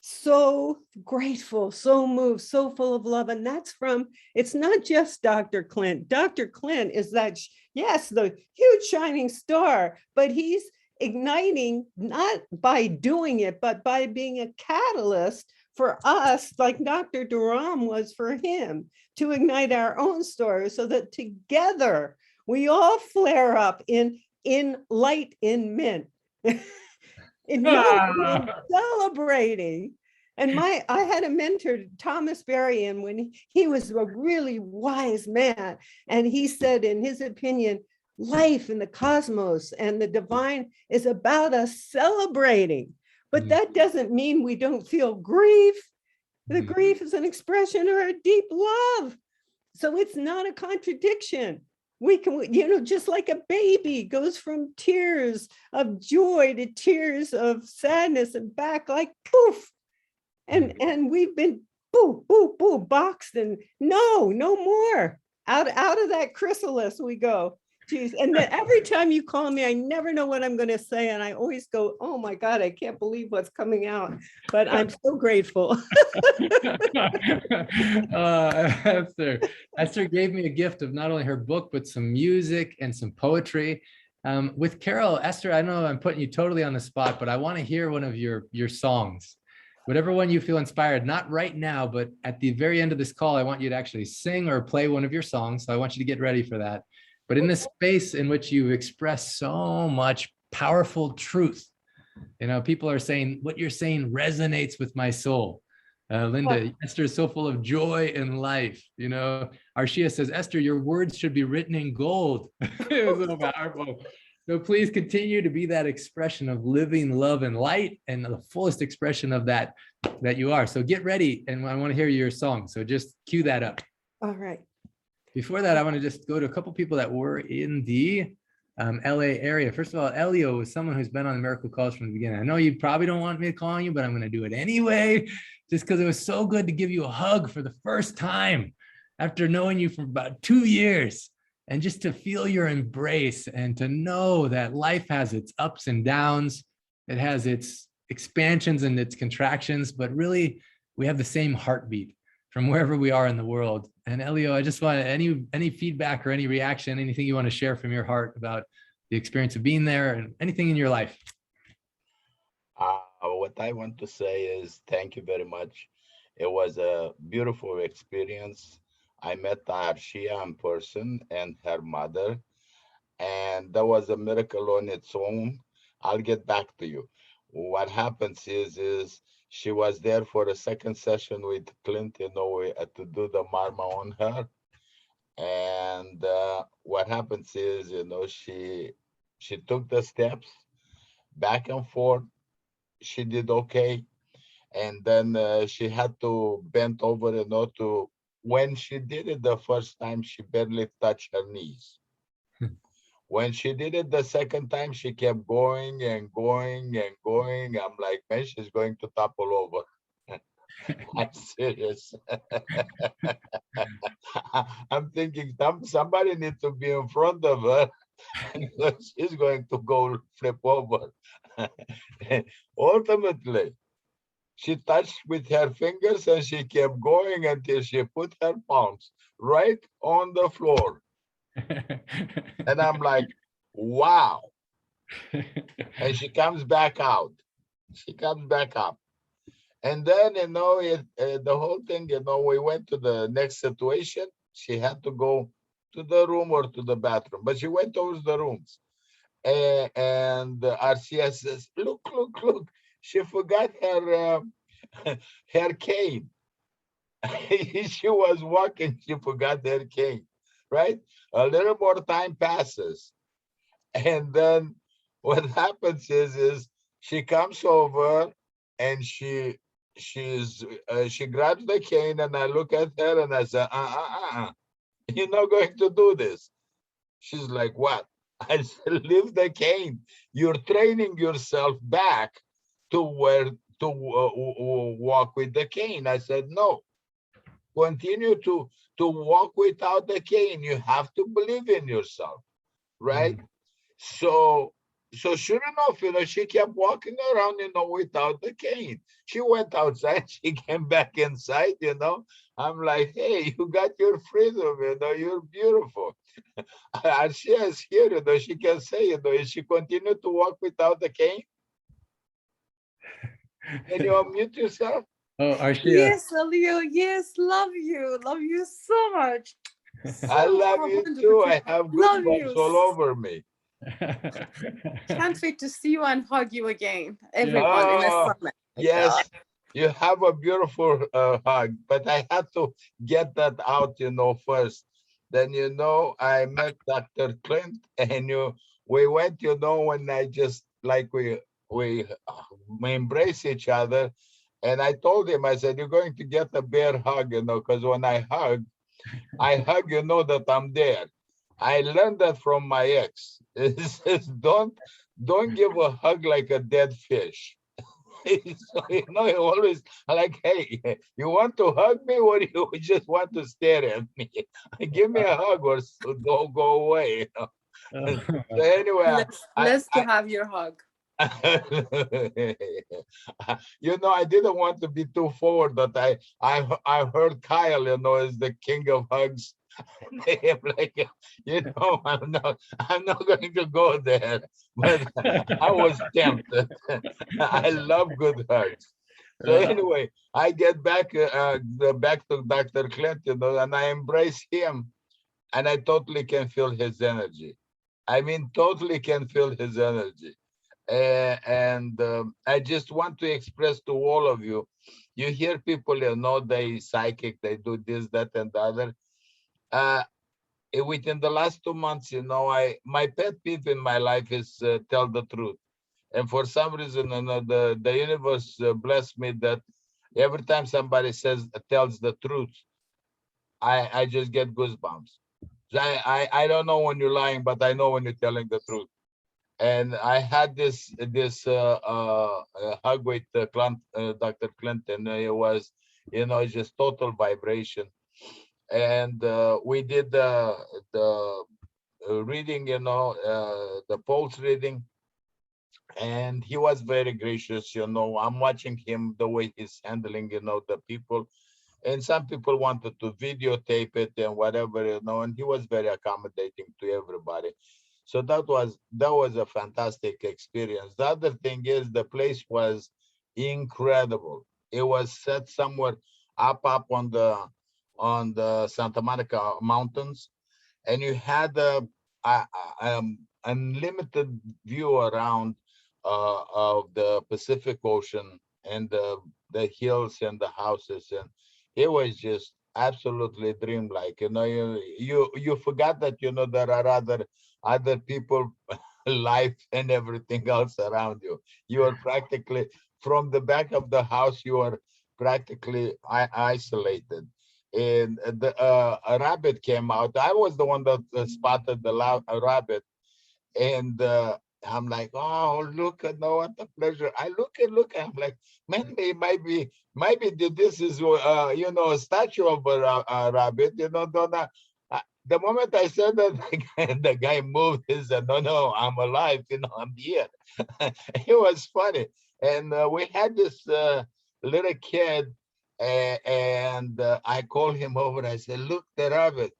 so grateful, so moved, so full of love. And that's from, it's not just Dr. Clint. Dr. Clint is that, yes, the huge shining star, but he's igniting not by doing it, but by being a catalyst for us, like Dr. Durham was for him, to ignite our own stories so that together we all flare up in light, in mint. Celebrating. And I had a mentor, Thomas Berrien, when he was a really wise man. And he said, in his opinion, life in the cosmos and the divine is about us celebrating. But that doesn't mean we don't feel grief. The grief is an expression of our deep love. So it's not a contradiction. We can, you know, just like a baby goes from tears of joy to tears of sadness and back like poof. And we've been boo, boo, boo, boxed and no more. Out of that chrysalis we go. Jeez. And then every time you call me, I never know what I'm going to say. And I always go, oh my God, I can't believe what's coming out. But I'm so grateful.
Esther gave me a gift of not only her book, but some music and some poetry. With Carol, Esther, I know I'm putting you totally on the spot, but I want to hear one of your songs. Whatever one you feel inspired, not right now, but at the very end of this call, I want you to actually sing or play one of your songs. So I want you to get ready for that. But in this space in which you express so much powerful truth, you know, people are saying what you're saying resonates with my soul. Linda, Esther is so full of joy and life. You know, Arshia says, Esther, your words should be written in gold. It was so powerful. So please continue to be that expression of living love and light and the fullest expression of that you are. So get ready. And I want to hear your song. So just cue that up.
All right.
Before that, I want to just go to a couple people that were in the LA area. First of all, Elio is someone who's been on the Miracle Calls from the beginning. I know you probably don't want me to call on you, but I'm going to do it anyway, just because it was so good to give you a hug for the first time after knowing you for about 2 years, and just to feel your embrace and to know that life has its ups and downs. It has its expansions and its contractions, but really we have the same heartbeat from wherever we are in the world. And Elio, I just want any feedback or any reaction, anything you want to share from your heart about the experience of being there and anything in your life.
What I want to say is thank you very much. It was a beautiful experience. I met Arshia in person and her mother, and that was a miracle on its own. I'll get back to you. What happens is she was there for a second session with Clint, you know, to do the marmaa on her. And what happens is, you know, she took the steps back and forth. She did okay. And then she had to bend over, you know, when she did it the first time, she barely touched her knees. When she did it the second time, she kept going and going and going. I'm like, man, she's going to topple over. I'm serious. I'm thinking somebody needs to be in front of her because she's going to go flip over. Ultimately, she touched with her fingers and she kept going until she put her palms right on the floor. And I'm like, wow. And she comes back out. She comes back up. And then, the whole thing, we went to the next situation. She had to go to the room or to the bathroom, but she went towards the rooms. And Arshia says, look, she forgot her her cane. She was walking, she forgot her cane, right? A little more time passes. And then what happens is she comes over and she grabs the cane, and I look at her and I say, you're not going to do this. She's like, what? I said, leave the cane. You're training yourself back to where to walk with the cane. I said, no, continue to walk without the cane. You have to believe in yourself, right? So sure enough, she kept walking around, without the cane. She went outside, she came back inside, I'm like, hey, you got your freedom, you're beautiful. Arshia is here, she can say, if she continued to walk without the cane. Can you unmute yourself?
Oh, Arshia.
Yes, Elio. Yes, love you so much.
I love you too. I have
Love
goosebumps
you.
all over me.
Can't wait to see you and hug you again, everyone in a summit.
Yes, you have a beautiful hug, but I had to get that out, first. Then, I met Dr. Clint, and we went, when I just like we embrace each other. And I told him, I said, you're going to get a bear hug, because when I hug, that I'm there. I learned that from my ex. It says, don't give a hug like a dead fish. So, you always like, hey, you want to hug me, or you just want to stare at me? Give me a hug, or don't go away. So anyway,
let's to have your hug.
I didn't want to be too forward, but I heard Kyle, is the king of hugs. I'm like, I'm not going to go there, but I was tempted. I love good hugs. So anyway, I get back back to Dr. Clint, and I embrace him, and I totally can feel his energy. I mean, totally can feel his energy. And I just want to express to all of you, you hear people, they psychic, they do this, that, and the other. Within the last 2 months, my pet peeve in my life is tell the truth. And for some reason, the universe blessed me that every time somebody tells the truth, I just get goosebumps. So I don't know when you're lying, but I know when you're telling the truth. And I had this hug with Dr. Clinton. It was, just total vibration. And we did the reading, the pulse reading. And he was very gracious. I'm watching him, the way he's handling, the people. And some people wanted to videotape it and whatever, and he was very accommodating to everybody. So that was a fantastic experience. The other thing is the place was incredible. It was set somewhere up on the Santa Monica Mountains, and you had a unlimited view around of the Pacific Ocean and the hills and the houses, and it was just absolutely dreamlike. You forgot that there are other people, life and everything else around you. You are practically from the back of the house. You are practically isolated. And a rabbit came out. I was the one that spotted the rabbit, and I'm like, oh, look at no, what a pleasure. I look, I'm like, man, they maybe this is, you know, a statue of a rabbit, you know, the moment I said that, the guy moved. He said, no, I'm alive, you know, I'm here. It was funny. And we had this little kid, and I called him over. I said, look, the rabbit.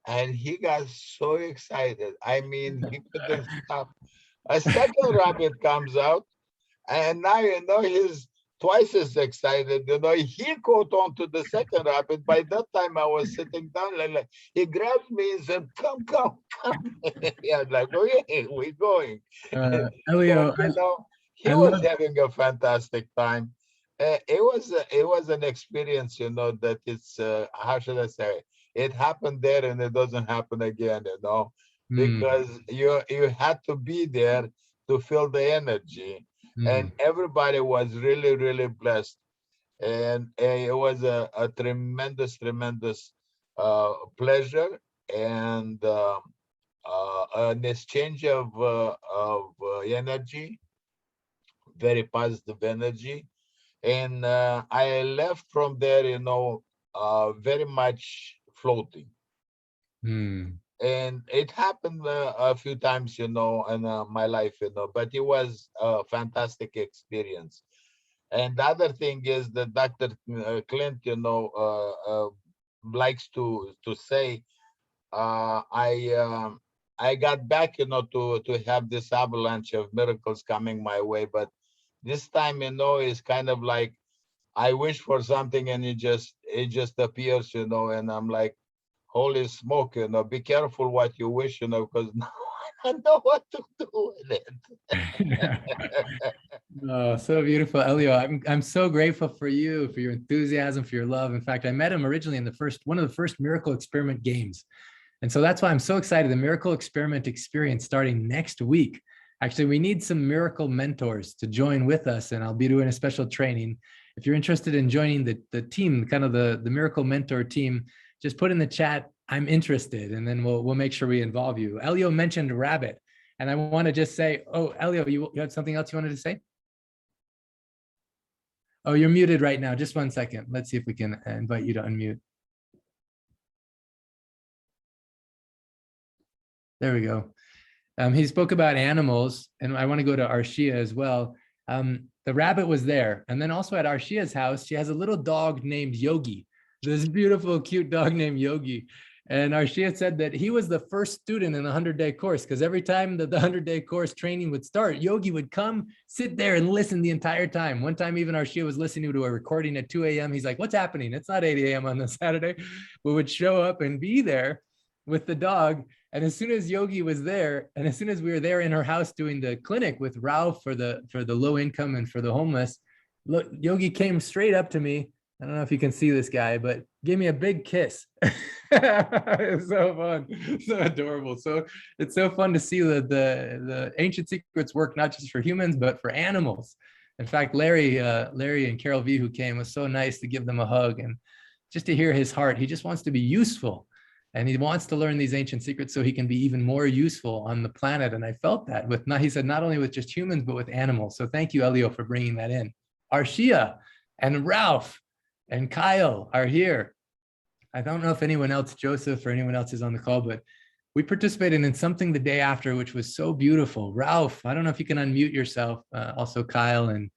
And he got so excited. I mean, he couldn't stop. A second rabbit comes out, and now, you know, he's twice as excited. You know, he caught on to the second rabbit. By that time, I was sitting down, like he grabbed me and said, come. Yeah, like, okay, we're going.
Elio,
So, you know, he
I
was
love.
having a fantastic time. It was an experience, you know, that it's, how should I say, it happened there and it doesn't happen again, you know, because you had to be there to feel the energy. And everybody was really, really blessed. And it was a tremendous pleasure, and an exchange of energy, very positive energy. And I left from there, you know, very much floating. And it happened a few times, you know, in my life, you know, but it was a fantastic experience. And the other thing is that Dr. Clint, you know, likes to say, I got back, you know, to have this avalanche of miracles coming my way, but this time, you know, is kind of like I wish for something and it just appears, you know, and I'm like, holy smoke, you know, be careful what you wish, you know, because now I don't know what to do with it.
Oh, so beautiful, Elio. I'm so grateful for you, for your enthusiasm, for your love. In fact, I met him originally in one of the first Miracle Experiment games. And so that's why I'm so excited. The Miracle Experiment experience starting next week. Actually, we need some miracle mentors to join with us, and I'll be doing a special training. If you're interested in joining the team, kind of the Miracle Mentor team, just put in the chat, I'm interested, and then we'll make sure we involve you. Elio mentioned rabbit, and I want to just say, oh, Elio, you had something else you wanted to say? Oh, you're muted right now. Just 1 second. Let's see if we can invite you to unmute. There we go. He spoke about animals, and I want to go to Arshia as well. The rabbit was there. And then also at Arshia's house, she has a little dog named Yogi, this beautiful, cute dog named Yogi. And Arshia said that he was the first student in the 100-day course, because every time that the 100-day course training would start, Yogi would come, sit there and listen the entire time. One time, even Arshia was listening to a recording at 2 a.m. He's like, what's happening? It's not 8 a.m. on the Saturday. We would show up and be there with the dog. And as soon as Yogi was there, and as soon as we were there in her house doing the clinic with Ralph for the low income and for the homeless, look, Yogi came straight up to me. I don't know if you can see this guy, but gave me a big kiss. It's so fun, so adorable. So it's so fun to see that the ancient secrets work not just for humans, but for animals. In fact, Larry and Carol.who came, was so nice to give them a hug and just to hear his heart. He just wants to be useful. And he wants to learn these ancient secrets so he can be even more useful on the planet. And I felt that he said, not only with just humans, but with animals. So thank you, Elio, for bringing that in. Arshia and Ralph and Kyle are here. I don't know if anyone else, Joseph or anyone else is on the call, but we participated in something the day after, which was so beautiful. Ralph, I don't know if you can unmute yourself, also Kyle and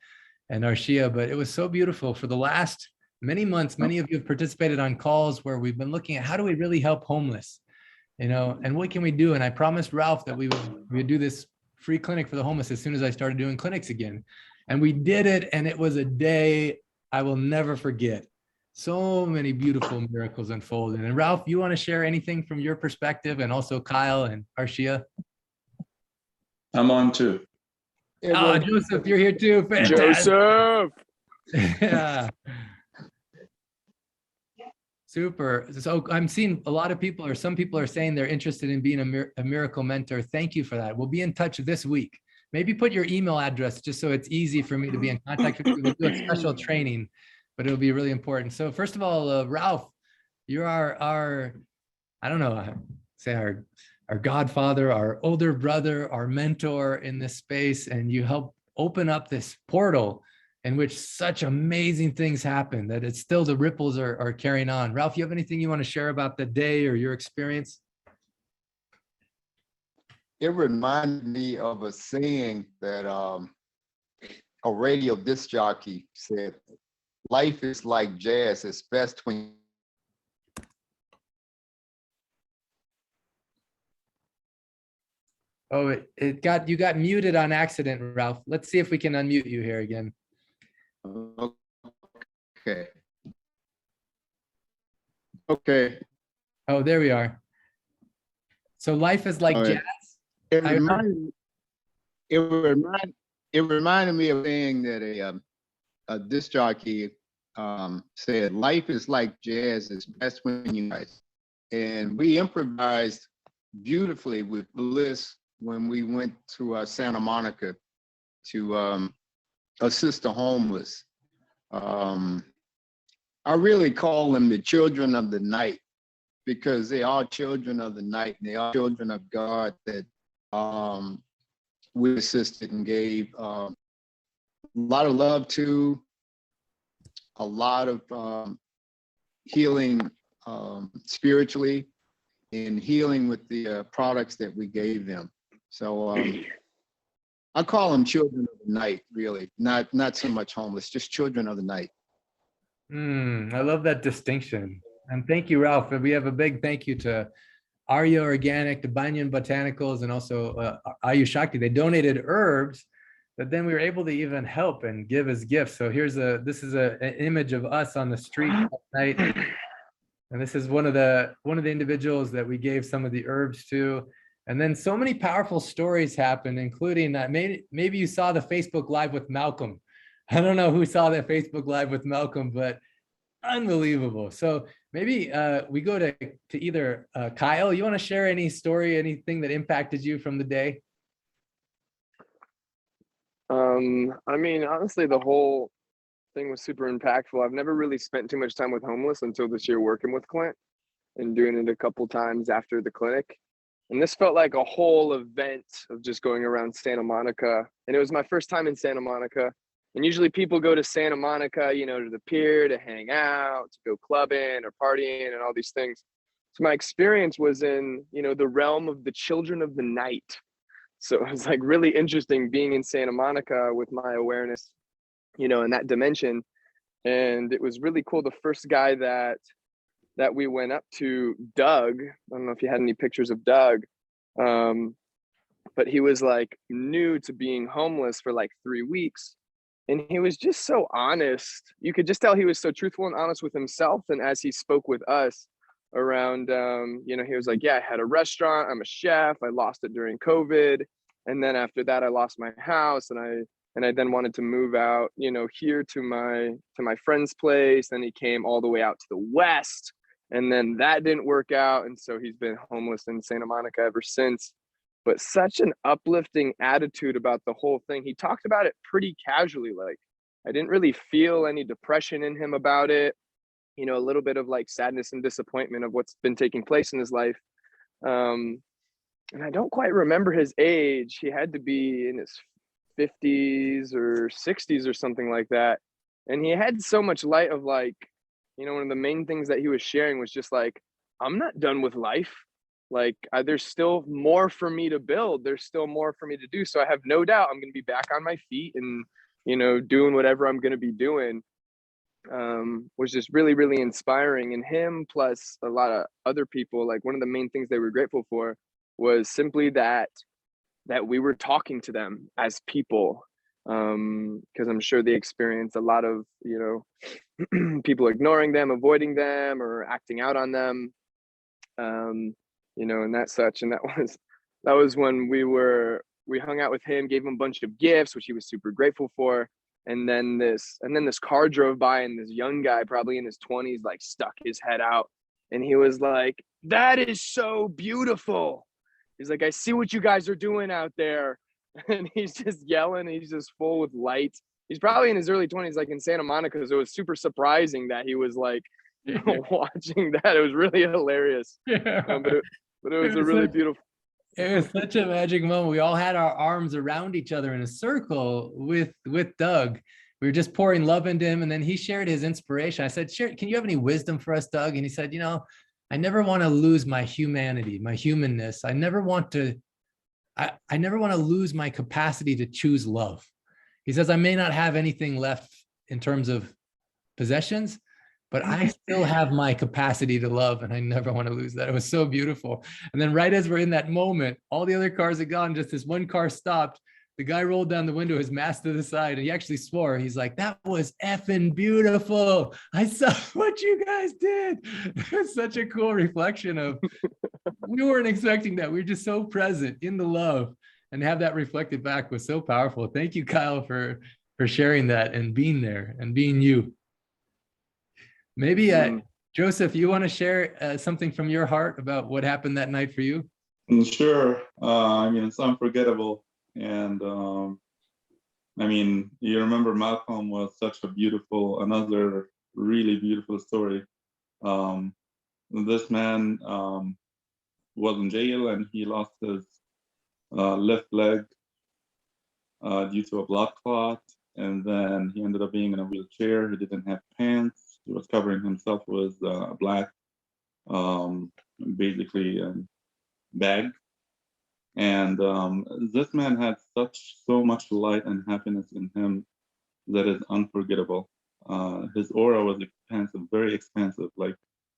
Arshia, but it was so beautiful. For the last many months, many of you have participated on calls where we've been looking at how do we really help homeless, you know, and what can we do? And I promised Ralph that we would do this free clinic for the homeless as soon as I started doing clinics again. And we did it, and it was a day I will never forget. So many beautiful miracles unfolded. And Ralph, you want to share anything from your perspective, and also Kyle and Arshia?
I'm on too.
Oh, Joseph, you're here too. Fantastic.
Joseph!
Yeah. Super. So I'm seeing a lot of people, or some people are saying they're interested in being a miracle mentor. Thank you for that. We'll be in touch this week. Maybe put your email address just so it's easy for me to be in contact with you. We'll do a special training, but it'll be really important. So first of all, Ralph, you're our I don't know, say our our godfather, our older brother, our mentor in this space, and you help open up this portal in which such amazing things happen that it's still the ripples are carrying on. Ralph, you have anything you want to share about the day or your experience?
It reminded me of a saying that a radio disc jockey said, "Life is like jazz, it's best when..."
Oh, you got muted on accident, Ralph. Let's see if we can unmute you here again.
Okay. Okay.
Oh, there we are. So life is like jazz.
It reminded me of saying that a disc jockey said, "Life is like jazz, it's best when you guys." And we improvised beautifully with Bliss when we went to Santa Monica to assist the homeless. I really call them the children of the night, because they are children of the night, and they are children of God that we assisted and gave a lot of love to, a lot of healing spiritually, and healing with the products that we gave them. So I call them children of the night, really, not so much homeless, just children of the night.
I love that distinction. And thank you, Ralph. And we have a big thank you to Arshia Organic, the Banyan Botanicals, and also Ayush Shakti. They donated herbs, but then we were able to even help and give as gifts. So this is an image of us on the street that night. And this is one of the individuals that we gave some of the herbs to. And then so many powerful stories happened, including maybe you saw the Facebook Live with Malcolm. I don't know who saw that Facebook Live with Malcolm, but unbelievable. So maybe we go to either Kyle. You want to share any story, anything that impacted you from the day?
I mean, honestly, the whole thing was super impactful. I've never really spent too much time with homeless until this year working with Clint and doing it a couple times after the clinic. And this felt like a whole event of just going around Santa Monica. And it was my first time in Santa Monica. And usually people go to Santa Monica, you know, to the pier to hang out, to go clubbing or partying and all these things. So my experience was in, you know, the realm of the children of the night. So it was like really interesting being in Santa Monica with my awareness, you know, in that dimension. And it was really cool. The first guy that we went up to, Doug, I don't know if you had any pictures of Doug, but he was like new to being homeless for like 3 weeks. And he was just so honest. You could just tell he was so truthful and honest with himself. And as he spoke with us around, you know, he was like, yeah, I had a restaurant, I'm a chef, I lost it during COVID. And then after that, I lost my house, and I then wanted to move out, you know, here to my friend's place. Then he came all the way out to the West, and then that didn't work out. And so he's been homeless in Santa Monica ever since. But such an uplifting attitude about the whole thing. He talked about it pretty casually. Like, I didn't really feel any depression in him about it. You know, a little bit of like sadness and disappointment of what's been taking place in his life. And I don't quite remember his age. He had to be in his 50s or 60s or something like that. And he had so much light of like, you know, one of the main things that he was sharing was just like, I'm not done with life. Like, there's still more for me to build. There's still more for me to do. So I have no doubt I'm going to be back on my feet and, you know, doing whatever I'm going to be doing. Was just really, really inspiring. And him plus a lot of other people, like one of the main things they were grateful for was simply that we were talking to them as people. Because I'm sure they experience a lot of, you know, people ignoring them, avoiding them, or acting out on them. You know, and that such. And that was when we hung out with him, gave him a bunch of gifts, which he was super grateful for. And then this car drove by, and this young guy, probably in his 20s, like stuck his head out. And he was like, that is so beautiful. He's like, I see what you guys are doing out there. And he's just yelling. He's just full with light. He's probably in his early 20s, like in Santa Monica. So it was super surprising that he was like watching that. It was really hilarious.
Yeah.
But it was a really beautiful.
It was such a magic moment. We all had our arms around each other in a circle with Doug. We were just pouring love into him, and then he shared his inspiration. I said, "Sure, can you have any wisdom for us, Doug?" And he said, I never want to lose my humanity, my humanness. I never want to lose my capacity to choose love. He says, I may not have anything left in terms of possessions, but I still have my capacity to love, and I never want to lose that. It was so beautiful. And then right as we're in that moment, all the other cars had gone, just this one car stopped. The guy rolled down the window, his mask to the side, and he actually swore. He's like, that was effing beautiful. I saw what you guys did. It was such a cool reflection of, we weren't expecting that. We were just so present in the love, and have that reflected back was so powerful. Thank you, Kyle, for sharing that and being there and being you. Maybe Joseph, you want to share something from your heart about what happened that night for you?
Sure. It's unforgettable. And you remember Malcolm was such a another really beautiful story. This man was in jail, and he lost his left leg due to a blood clot. And then he ended up being in a wheelchair. He didn't have pants. He was covering himself with a black, bag. And this man had so much light and happiness in him that is unforgettable. His aura was expansive, very expansive. Like,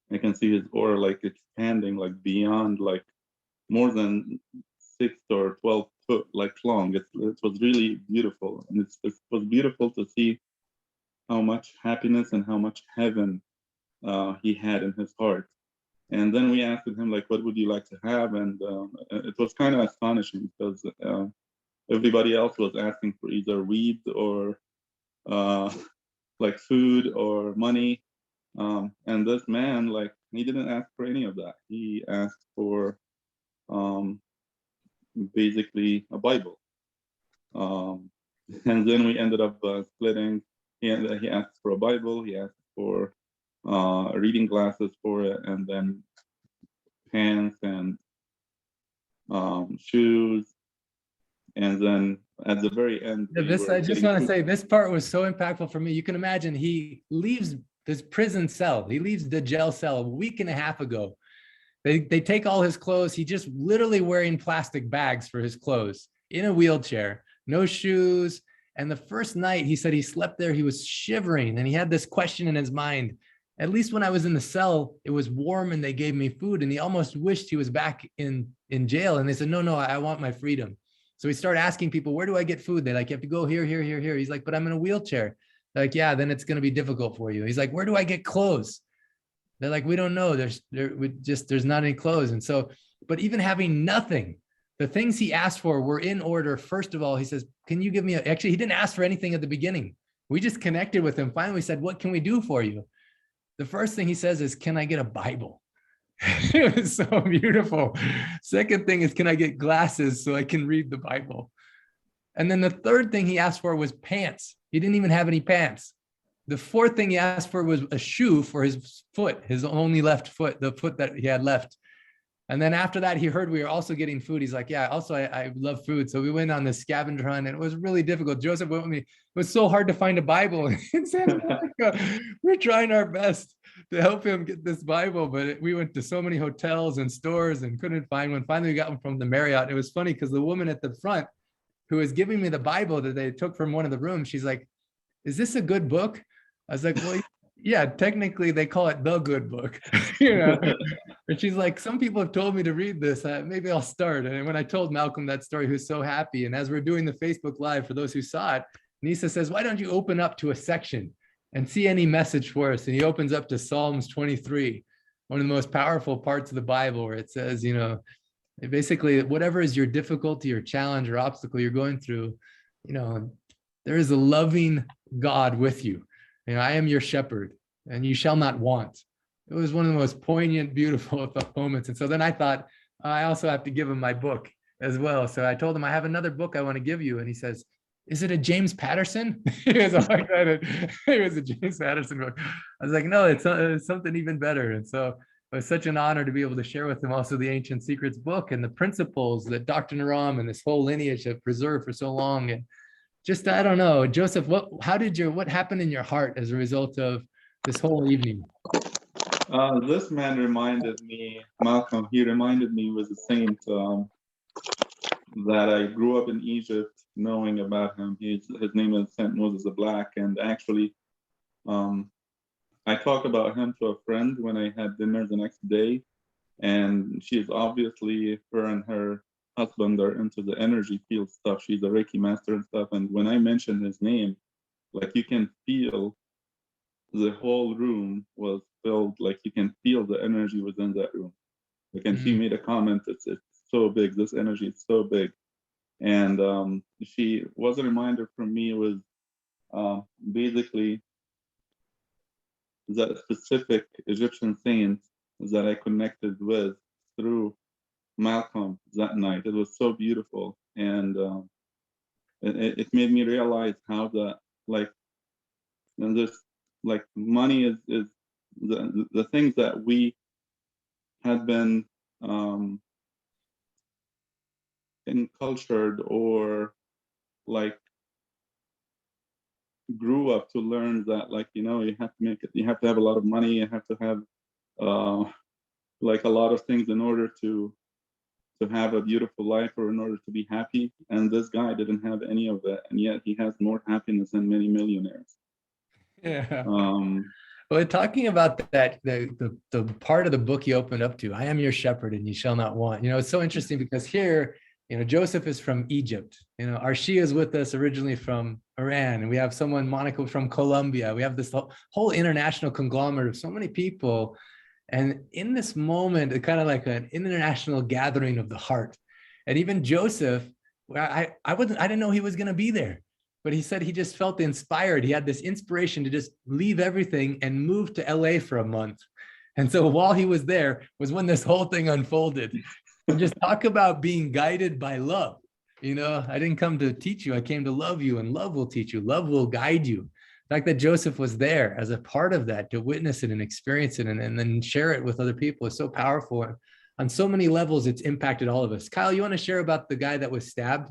I can see his aura like expanding, like beyond, like more than 6 or 12 foot, like long. It was really beautiful, and it was beautiful to see how much happiness and how much heaven he had in his heart. And then we asked him, like, what would you like to have? And it was kind of astonishing, because everybody else was asking for either weed or like food or money. And this man, like, he didn't ask for any of that. He asked for basically a Bible. And then we ended up splitting. He asked for a Bible. He asked for reading glasses for it, and then pants and shoes. And then at the very end,
I just want to say, this part was so impactful for me. You can imagine, he leaves this prison cell. He leaves the jail cell a week and a half ago. They take all his clothes. He just literally wearing plastic bags for his clothes, in a wheelchair, no shoes. And the first night he said he slept there, he was shivering, and he had this question in his mind. At least when I was in the cell, it was warm and they gave me food, and he almost wished he was back in jail. And they said, no, I want my freedom. So he started asking people, where do I get food? They're like, you have to go here, here, here, here. He's like, but I'm in a wheelchair. They're like, yeah, then it's going to be difficult for you. He's like, where do I get clothes? They're like, we don't know. There's not any clothes. And so, but even having nothing, the things he asked for were in order. First of all, he says, can you give me actually, he didn't ask for anything at the beginning. We just connected with him. Finally, we said, what can we do for you? The first thing he says is, can I get a Bible? It was so beautiful. Second thing is, can I get glasses so I can read the Bible? And then the third thing he asked for was pants. He didn't even have any pants. The fourth thing he asked for was a shoe for his foot, his only left foot, the foot that he had left. And then after that, he heard we were also getting food. He's like, yeah, also I love food. So we went on this scavenger hunt, and it was really difficult. Joseph went with me. It was so hard to find a Bible in Santa Monica. We're trying our best to help him get this Bible, but we went to so many hotels and stores and couldn't find one. Finally, we got one from the Marriott. It was funny because the woman at the front who was giving me the Bible that they took from one of the rooms, she's like, is this a good book? I was like, well, yeah, technically they call it the good book, you know. And she's like, some people have told me to read this. Maybe I'll start. And when I told Malcolm that story, he was so happy. And as we're doing the Facebook Live, for those who saw it, Nisa says, why don't you open up to a section and see any message for us? And he opens up to Psalms 23, one of the most powerful parts of the Bible, where it says, you know, basically, whatever is your difficulty or challenge or obstacle you're going through, you know, there is a loving God with you. You know, I am your shepherd and you shall not want. It was one of the most poignant, beautiful moments. And so then I thought, I also have to give him my book as well. So I told him, I have another book I want to give you. And he says, is it a James Patterson? He was all excited. It was a James Patterson book. I was like, no, it's something even better. And so It was such an honor to be able to share with him also the Ancient Secrets book and the principles that Dr. Naram and this whole lineage have preserved for so long. And just, I don't know, Joseph, what happened in your heart as a result of this whole evening?
This man reminded me, Malcolm, he reminded me was a saint that I grew up in Egypt knowing about him. His name is Saint Moses the Black. And actually, I talked about him to a friend when I had dinner the next day. And she's obviously, her and her husband are into the energy field stuff. She's a Reiki master and stuff. And when I mentioned his name, like you can feel the whole room was filled, like you can feel the energy within that room. Like, and she made a comment, it's so big, this energy is so big. And she was a reminder for me was basically that specific Egyptian saint that I connected with through Malcolm that night. It was so beautiful. And it made me realize how the, like, and this, like, money is the things that we had been encultured or like grew up to learn that, like, you know, you have to make it, you have to have a lot of money, you have to have like a lot of things in order to have a beautiful life or in order to be happy. And this guy didn't have any of that, and yet he has more happiness than many millionaires.
Yeah. Well, talking about that, the part of the book you opened up to, I am your shepherd and you shall not want. You know, it's so interesting because here, you know, Joseph is from Egypt. You know, Arshia is with us originally from Iran, and we have someone, Monica, from Colombia. We have this whole international conglomerate of so many people. And in this moment, it's kind of like an international gathering of the heart. And even Joseph, I didn't know he was going to be there. But he said he just felt inspired. He had this inspiration to just leave everything and move to LA for a month. And so while he was there was when this whole thing unfolded. And just talk about being guided by love. You know, I didn't come to teach you. I came to love you, and love will teach you. Love will guide you. The fact that Joseph was there as a part of that, to witness it and experience it and then share it with other people is so powerful. On so many levels, it's impacted all of us. Kyle, you want to share about the guy that was stabbed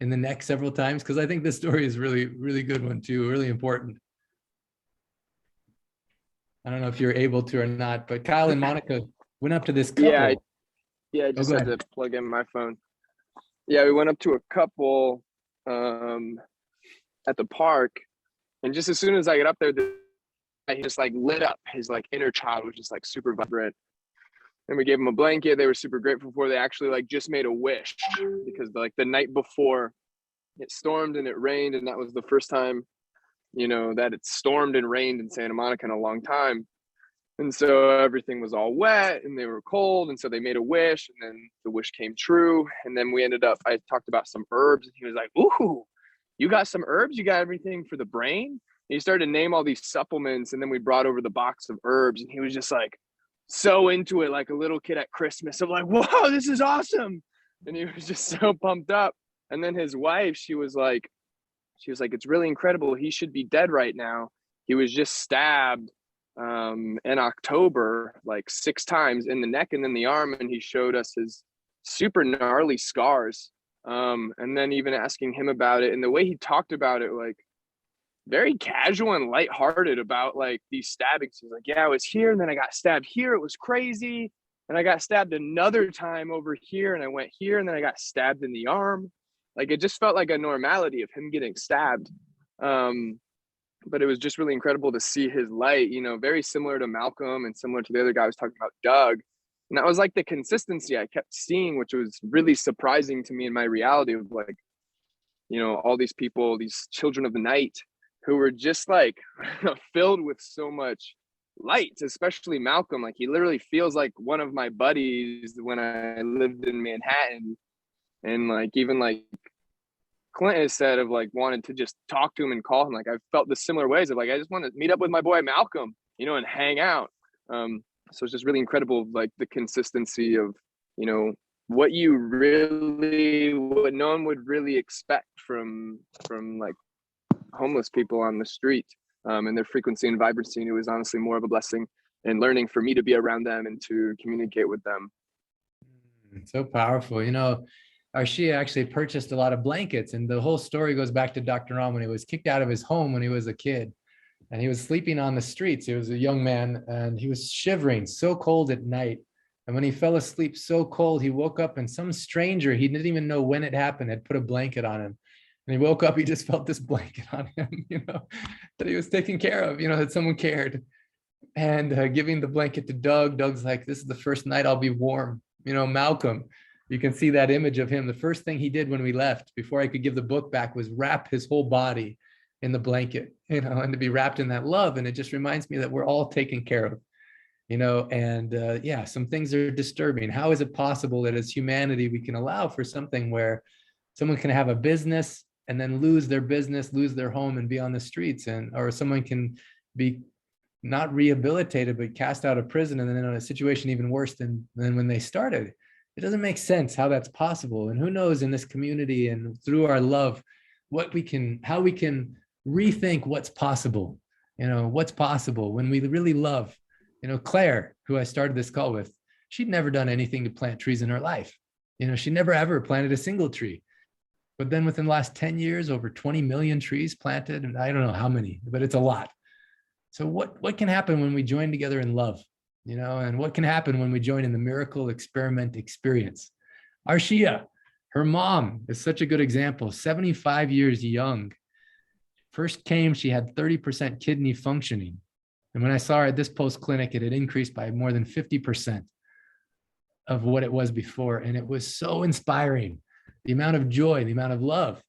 in the neck several times? Because I think this story is really, really good one too, really important. I don't know if you're able to or not, but Kyle and Monica went up to this couple.
I just had to plug in my phone. Yeah, we went up to a couple at the park, and just as soon as I get up there, he just like lit up. His like inner child was just like super vibrant. And we gave him a blanket. They were super grateful for. They actually like just made a wish because like the night before it stormed and it rained, and that was the first time, you know, that it stormed and rained in Santa Monica in a long time. And so everything was all wet and they were cold, and so they made a wish, and then the wish came true. And then we ended up, I talked about some herbs, and he was like, "Ooh, you got some herbs? You got everything for the brain?" And he started to name all these supplements, and then we brought over the box of herbs, and he was just like so into it, like a little kid at Christmas. I'm like, "Whoa, this is awesome." And he was just so pumped up. And then his wife, she was like, "It's really incredible. He should be dead right now. He was just stabbed in October, like 6 times in the neck and then the arm." And he showed us his super gnarly scars. And then even asking him about it, and the way he talked about it, like very casual and lighthearted about like these stabbings. He's like, "Yeah, I was here, and then I got stabbed here. It was crazy. And I got stabbed another time over here, and I went here, and then I got stabbed in the arm." Like it just felt like a normality of him getting stabbed. But it was just really incredible to see his light, you know, very similar to Malcolm and similar to the other guy I was talking about, Doug. And that was like the consistency I kept seeing, which was really surprising to me in my reality of like, you know, all these people, these children of the night who were just like filled with so much light, especially Malcolm. Like he literally feels like one of my buddies when I lived in Manhattan. And like, even like Clint has said of like wanted to just talk to him and call him. Like I've felt the similar ways of like, I just want to meet up with my boy Malcolm, you know, and hang out. So it's just really incredible, like the consistency of, you know, what no one would really expect from like homeless people on the street, and their frequency and vibrancy. And it was honestly more of a blessing. and learning for me to be around them and to communicate with them.
So powerful. You know, Arshia actually purchased a lot of blankets, and the whole story goes back to Dr. Ram when he was kicked out of his home when he was a kid, and he was sleeping on the streets. He was a young man, and he was shivering, so cold at night. And when he fell asleep so cold, he woke up, and some stranger, he didn't even know when it happened, had put a blanket on him. And he woke up, he just felt this blanket on him, you know, that he was taken care of, you know, that someone cared. And giving the blanket to Doug. Doug's like, this is the first night I'll be warm. You know, Malcolm, you can see that image of him. The first thing he did when we left, before I could give the book back, was wrap his whole body in the blanket, you know, and to be wrapped in that love. And it just reminds me that we're all taken care of, you know, and yeah, some things are disturbing. How is it possible that as humanity, we can allow for something where someone can have a business and then lose their business, lose their home, and be on the streets, and or someone can be not rehabilitated, but cast out of prison, and then in a situation even worse than when they started. It doesn't make sense how that's possible. And who knows, in this community and through our love, how we can rethink what's possible, you know, what's possible when we really love. You know, Claire, who I started this call with, she'd never done anything to plant trees in her life. You know, she never ever planted a single tree. But then within the last 10 years, over 20 million trees planted, and I don't know how many, but it's a lot. So what can happen when we join together in love, you know, and what can happen when we join in the miracle experiment experience? Arshia, her mom is such a good example, 75 years young. First came, she had 30% kidney functioning. And when I saw her at this post clinic, it had increased by more than 50% of what it was before. And it was so inspiring. The amount of joy, the amount of love.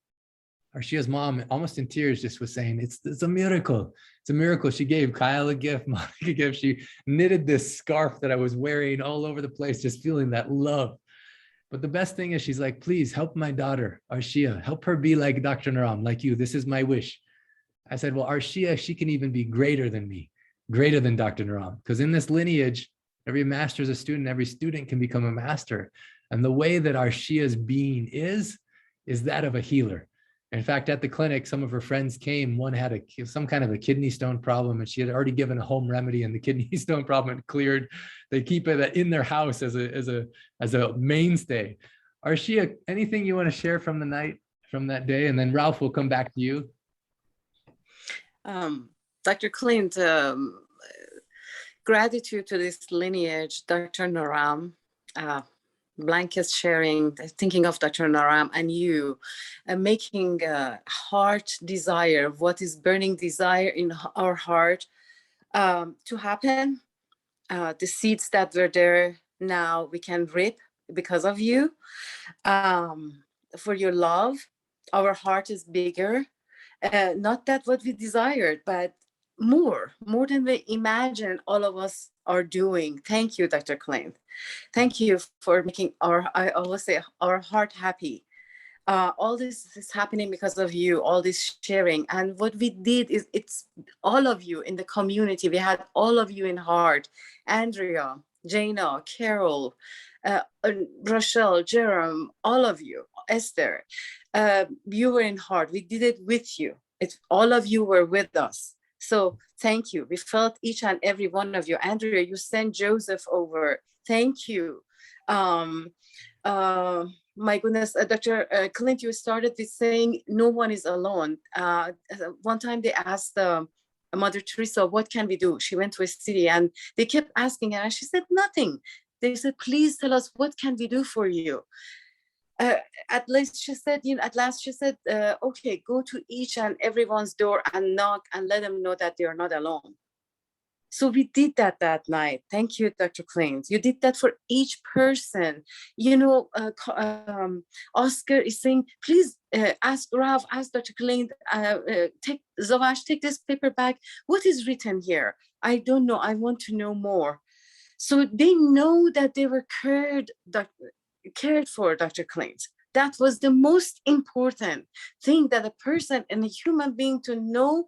Arshia's mom, almost in tears, just was saying, it's a miracle. It's a miracle. She gave Kyle a gift, Monica a gift. She knitted this scarf that I was wearing all over the place, just feeling that love. But the best thing is she's like, please help my daughter, Arshia, help her be like Dr. Naram, like you. This is my wish. I said, well, Arshia, she can even be greater than me, greater than Dr. Naram. Because in this lineage, every master is a student, every student can become a master. And the way that Arshia's being is that of a healer. In fact, at the clinic, some of her friends came. One had some kind of a kidney stone problem, and she had already given a home remedy, and the kidney stone problem had cleared. They keep it in their house as a mainstay. Arshia, anything you want to share from the night, from that day? And then Ralph will come back to you.
Dr. Clint, gratitude to this lineage, Dr. Naram, blankets sharing, thinking of Dr. Naram and you, making heart desire, what is burning desire in our heart to happen. The seeds that were there, now we can reap because of you. For your love, our heart is bigger. Not that what we desired, but more than we imagine all of us are doing. Thank you, Dr. Clint. Thank you for making I always say, our heart happy. All this is happening because of you, all this sharing. And what we did is, it's all of you in the community. We had all of you in heart. Andrea, Jayna, Carol, Rochelle, Jerome, all of you, Esther, you were in heart. We did it with you. All of you were with us. So thank you. We felt each and every one of you. Andrea, you sent Joseph over. Thank you. My goodness, Dr. Clint, you started with saying no one is alone. One time they asked Mother Teresa, what can we do? She went to a city and they kept asking her, and she said nothing. They said, please tell us, what can we do for you? At last she said, okay, go to each and everyone's door and knock and let them know that they are not alone. So we did that night. Thank you, Dr. Clint. You did that for each person. Oscar is saying, please ask Rav, ask Dr. Clint, take Zavash, take this paper back. What is written here? I don't know. I want to know more. So they know that they were cared for, Dr. Clint. That was the most important thing, that a person and a human being to know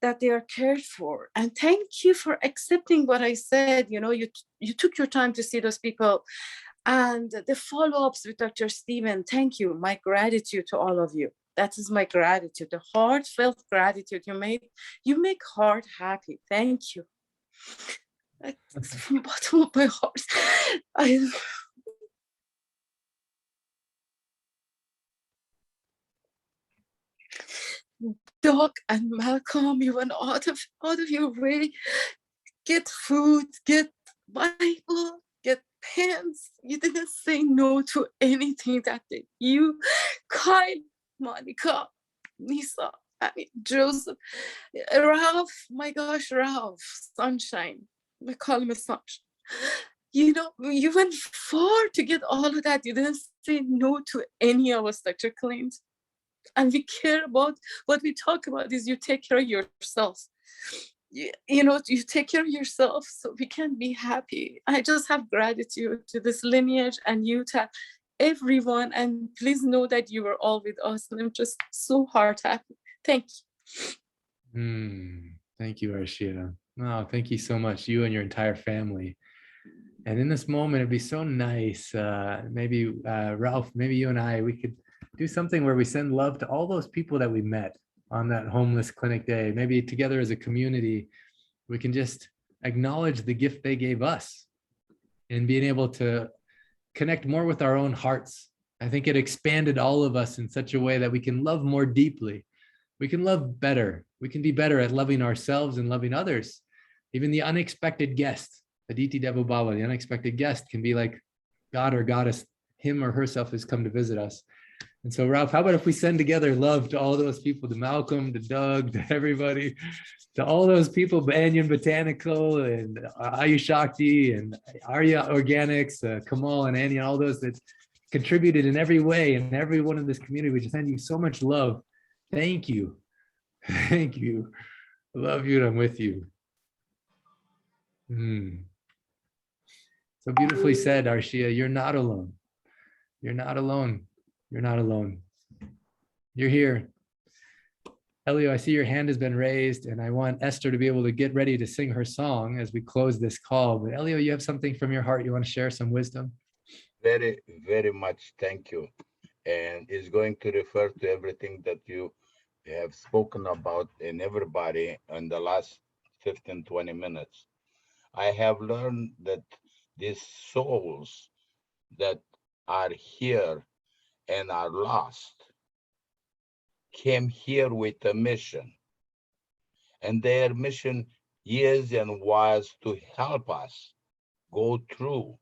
that they are cared for. And thank you for accepting what I said. You took your time to see those people, and the follow-ups with Dr. Stephen. Thank you. My gratitude to all of you. That is my gratitude, the heartfelt gratitude you make heart happy. Thank you. It's from the bottom of my heart. Doc and Malcolm, you went out of your way. Get food, get Bible, get pens. You didn't say no to anything that day. You, Kyle, Monica, Nisa, I mean, Joseph, Ralph, my gosh, Ralph, Sunshine. I call him a sunshine. You know, you went far to get all of that. You didn't say no to any of us, Dr. Clint. And we care about what we talk about is you take care of yourself. You know, you take care of yourself so we can be happy. I just have gratitude to this lineage and you, to everyone. And please know that you are all with us. And I'm just so heart happy. Thank you.
Thank you, Arshia. Oh, thank you so much, you and your entire family. And in this moment, it'd be so nice. Maybe Ralph, maybe you and I, we could do something where we send love to all those people that we met on that homeless clinic day. Maybe together as a community, we can just acknowledge the gift they gave us and being able to connect more with our own hearts. I think it expanded all of us in such a way that we can love more deeply. We can love better. We can be better at loving ourselves and loving others. Even the unexpected guest, Aditi Devu Baba, the unexpected guest can be like God or goddess, him or herself has come to visit us. And so, Ralph, how about if we send together love to all those people, to Malcolm, to Doug, to everybody, to all those people, Banyan Botanical and Ayush Shakti and Arya Organics, Kamal and Annie, and all those that contributed in every way, and everyone in this community. We just send you so much love. Thank you. Thank you. I love you and I'm with you. So beautifully said, Arshia. You're not alone. You're not alone. You're not alone. You're here. Elio, I see your hand has been raised, and I want Esther to be able to get ready to sing her song as we close this call. But Elio, you have something from your heart. You want to share some wisdom?
Very, very much. Thank you. And it's going to refer to everything that you have spoken about in everybody in the last 15, 20 minutes. I have learned that these souls that are here and are lost came here with a mission, and their mission is and was to help us go through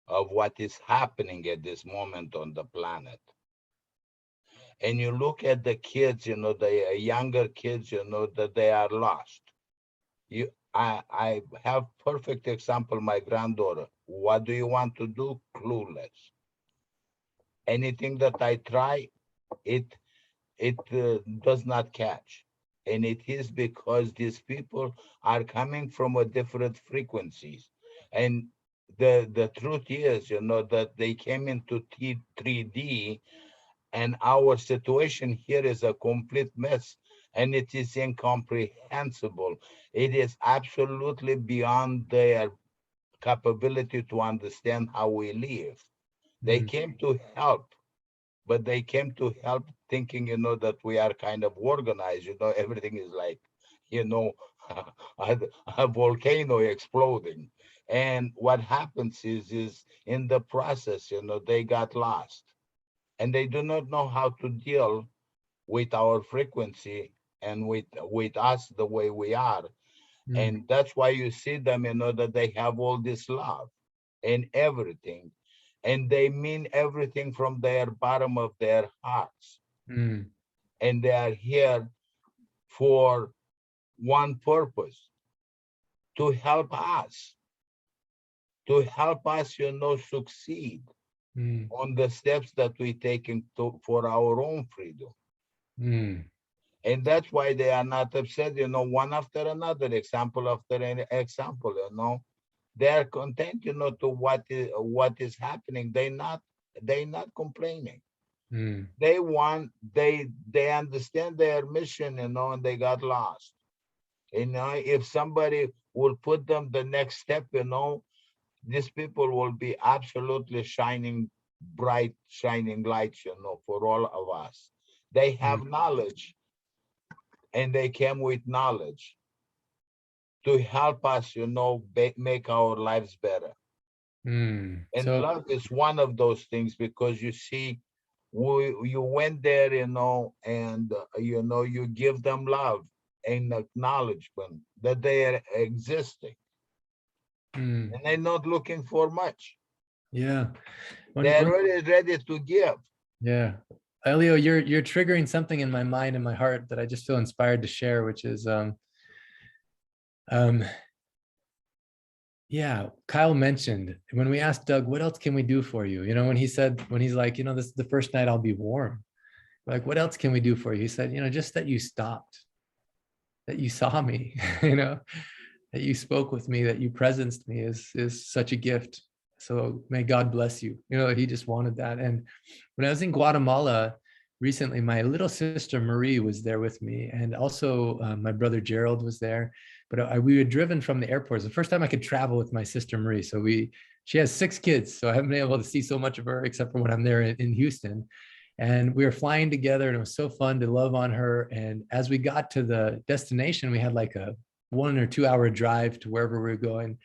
of what is happening at this moment on the planet. And you look at the kids, you know, the younger kids, you know, that they are lost. I have perfect example, my granddaughter. What do you want to do? Clueless. Anything that I try, it does not catch. And it is because these people are coming from a different frequencies. And the truth is, you know, that they came into 3D, and our situation here is a complete mess, and it is incomprehensible. It is absolutely beyond their capability to understand how we live. They came to help, but they came to help thinking, you know, that we are kind of organized, you know, everything is like, you know, a volcano exploding. And what happens is in the process, you know, they got lost, and they do not know how to deal with our frequency and with us the way we are. And that's why you see them, you know, that they have all this love and everything. And they mean everything from their bottom of their hearts. And they are here for one purpose, to help us, you know, succeed on the steps that we take for our own freedom. And that's why they are not upset, you know, one after another, example after an example, you know. They are content, you know, to what is happening. They not complaining. They understand their mission, you know, and they got lost. You know, if somebody will put them the next step, you know, these people will be absolutely shining bright, shining lights, you know, for all of us. They have knowledge, and they came with knowledge to help us, make our lives better. And love is one of those things, because you see, you went there, and you give them love and acknowledgement that they are existing, and they're not looking for much.
Yeah.
They're already ready to give.
Yeah. Elio, you're triggering something in my mind and my heart that I just feel inspired to share, which is yeah, Kyle mentioned when we asked Doug, what else can we do for you? When he's like, this is the first night I'll be warm. Like, what else can we do for you? He said, just that you stopped, that you saw me, that you spoke with me, that you presenced me is such a gift. So may God bless you. He just wanted that. And when I was in Guatemala recently, my little sister Marie was there with me, and also my brother Gerald was there. But we were driven from the airport. It's the first time I could travel with my sister Marie. So she has 6 kids, so I haven't been able to see so much of her except for when I'm there in Houston. And we were flying together, and it was so fun to love on her. And as we got to the destination, we had like a 1 or 2 hour drive to wherever we were going.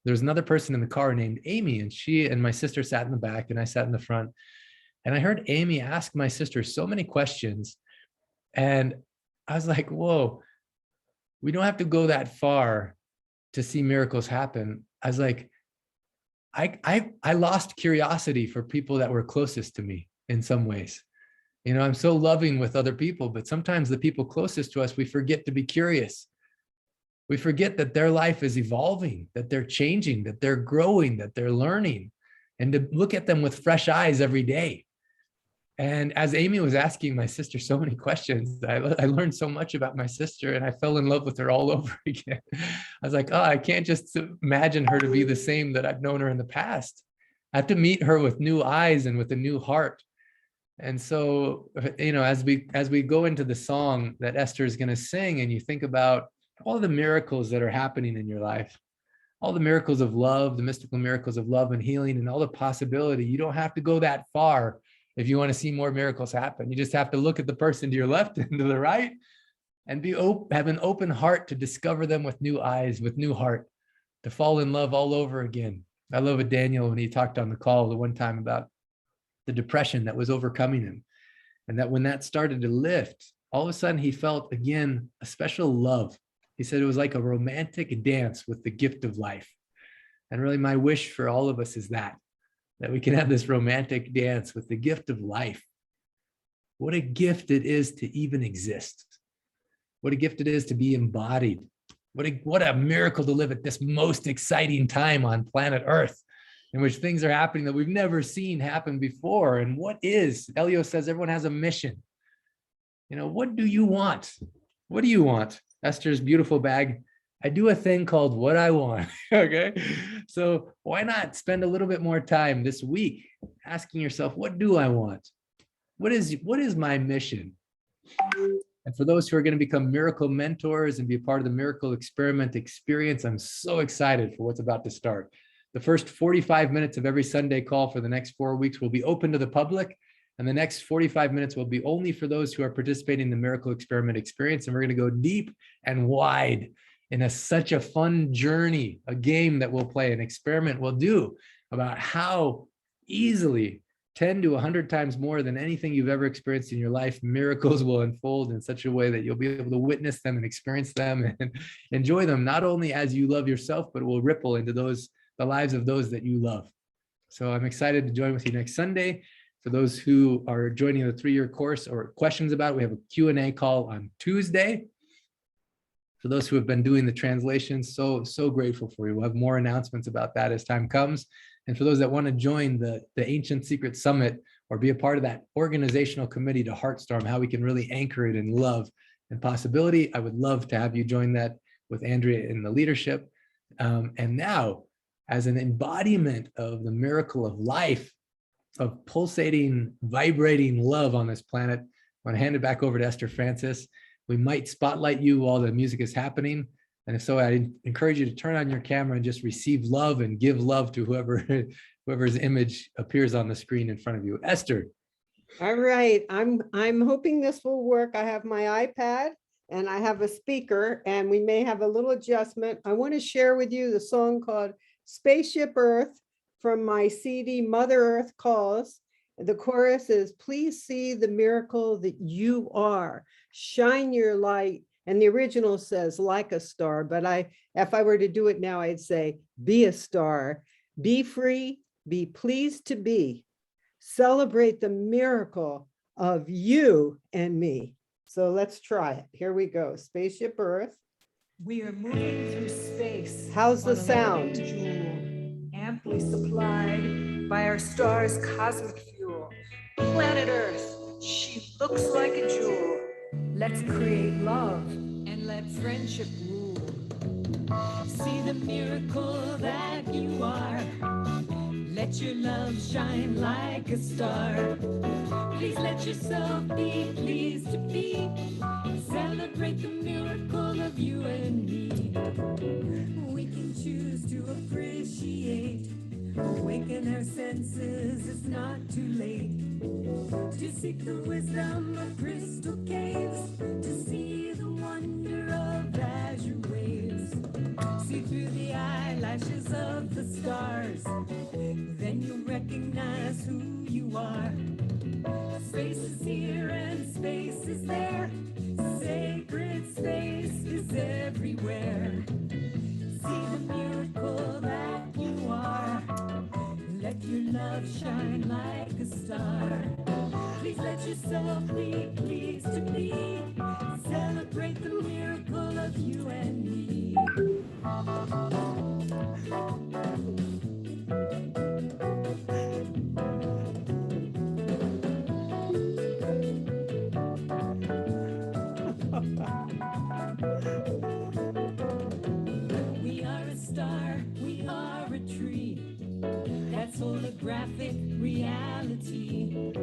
There was another person in the car named Amy, and she and my sister sat in the back and I sat in the front. And I heard Amy ask my sister so many questions. And I was like, whoa, we don't have to go that far to see miracles happen. I was like, I lost curiosity for people that were closest to me in some ways. I'm so loving with other people, but sometimes the people closest to us, we forget to be curious. We forget that their life is evolving, that they're changing, that they're growing, that they're learning, and to look at them with fresh eyes every day. And as Amy was asking my sister so many questions, I learned so much about my sister, and I fell in love with her all over again. I was like, I can't just imagine her to be the same that I've known her in the past. I have to meet her with new eyes and with a new heart. And so, as we go into the song that Esther is going to sing, and you think about all the miracles that are happening in your life, all the miracles of love, the mystical miracles of love and healing, and all the possibility, you don't have to go that far if you want to see more miracles happen. You just have to look at the person to your left and to the right, and have an open heart to discover them with new eyes, with new heart, to fall in love all over again. I love what Daniel, when he talked on the call the one time about the depression that was overcoming him, and that when that started to lift, all of a sudden he felt again a special love. He said it was like a romantic dance with the gift of life. And really my wish for all of us is that we can have this romantic dance with the gift of life. What a gift it is to even exist. What a gift it is to be embodied. What a miracle to live at this most exciting time on planet Earth, in which things are happening that we've never seen happen before. And Elio says everyone has a mission. What do you want? What do you want? Esther's beautiful bag. I do a thing called what I want. Okay. So why not spend a little bit more time this week asking yourself, what do I want? What is my mission? And for those who are going to become miracle mentors and be a part of the Miracle Experiment experience, I'm so excited for what's about to start. The first 45 minutes of every Sunday call for the next 4 weeks will be open to the public. And the next 45 minutes will be only for those who are participating in the Miracle Experiment experience. And we're going to go deep and wide in such a fun journey, a game that we'll play, an experiment we'll do about how easily 10 to 100 times more than anything you've ever experienced in your life, miracles will unfold in such a way that you'll be able to witness them and experience them and enjoy them, not only as you love yourself, but will ripple into the lives of those that you love. So I'm excited to join with you next Sunday. For those who are joining the 3-year course or questions about it, we have a Q&A call on Tuesday. For those who have been doing the translations, so grateful for you. We'll have more announcements about that as time comes. And for those that want to join the Ancient Secret Summit or be a part of that organizational committee to Heartstorm, how we can really anchor it in love and possibility, I would love to have you join that with Andrea in the leadership. And now, as an embodiment of the miracle of life, of pulsating, vibrating love on this planet, I want to hand it back over to Esther Francis. We might spotlight you while the music is happening. And if so, I encourage you to turn on your camera and just receive love and give love to whoever's image appears on the screen in front of you. Esther.
All right, I'm hoping this will work. I have my iPad and I have a speaker, and we may have a little adjustment. I want to share with you the song called Spaceship Earth from my CD Mother Earth Calls. The chorus is, please see the miracle that you are. Shine your light. And the original says, like a star. But if I were to do it now, I'd say, be a star. Be free. Be pleased to be. Celebrate the miracle of you and me. So let's try it. Here we go. Spaceship Earth.
We are moving through space.
How's the
on a
sound?
living jewel, amply supplied by our star's cosmic fuel. Planet Earth, she looks like a jewel. Let's create love and let friendship rule. See the miracle that you are. Let your love shine like a star. Please let yourself be pleased to be. Celebrate the miracle of you and me. We can choose to appreciate. Awaken our senses, it's not too late. To seek the wisdom of crystal caves. To see the wonder of azure waves. See through the eyelashes of the stars. Then you'll recognize who you are. Space is here and space is there. Sacred space is everywhere. See the miracle that you are. Let your love shine like a star. Please let yourself be pleased to be. Celebrate the miracle of you and me. We are a star, we are a tree. That's holographic reality.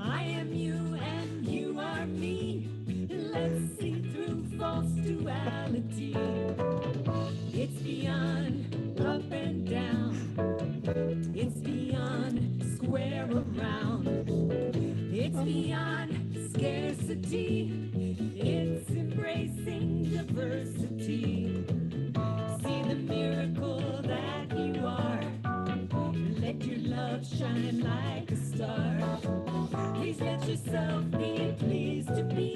I am you and you are me. Let's see through false duality. It's beyond up and down. It's beyond square around. It's beyond scarcity. It's embracing diversity. See the miracle that you are. Let your love shine like a star. Please let yourself be pleased to be.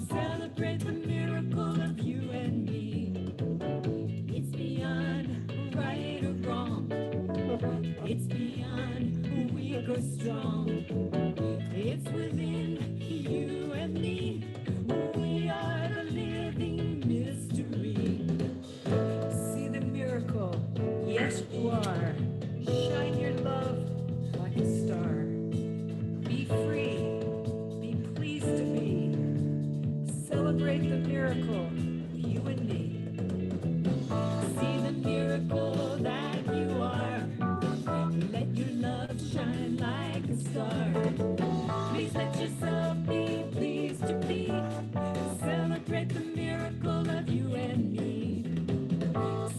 Celebrate the miracle of you and me. It's beyond right or wrong. It's beyond weak or strong. It's within you and me. We are the living mystery. See the miracle. Yes, you are. Shine your love like a star. Be free. Be pleased to be. Celebrate the miracle of you and me. See the miracle that you are. Let your love shine like a star. Please let yourself be pleased to be. Celebrate the miracle of you and me.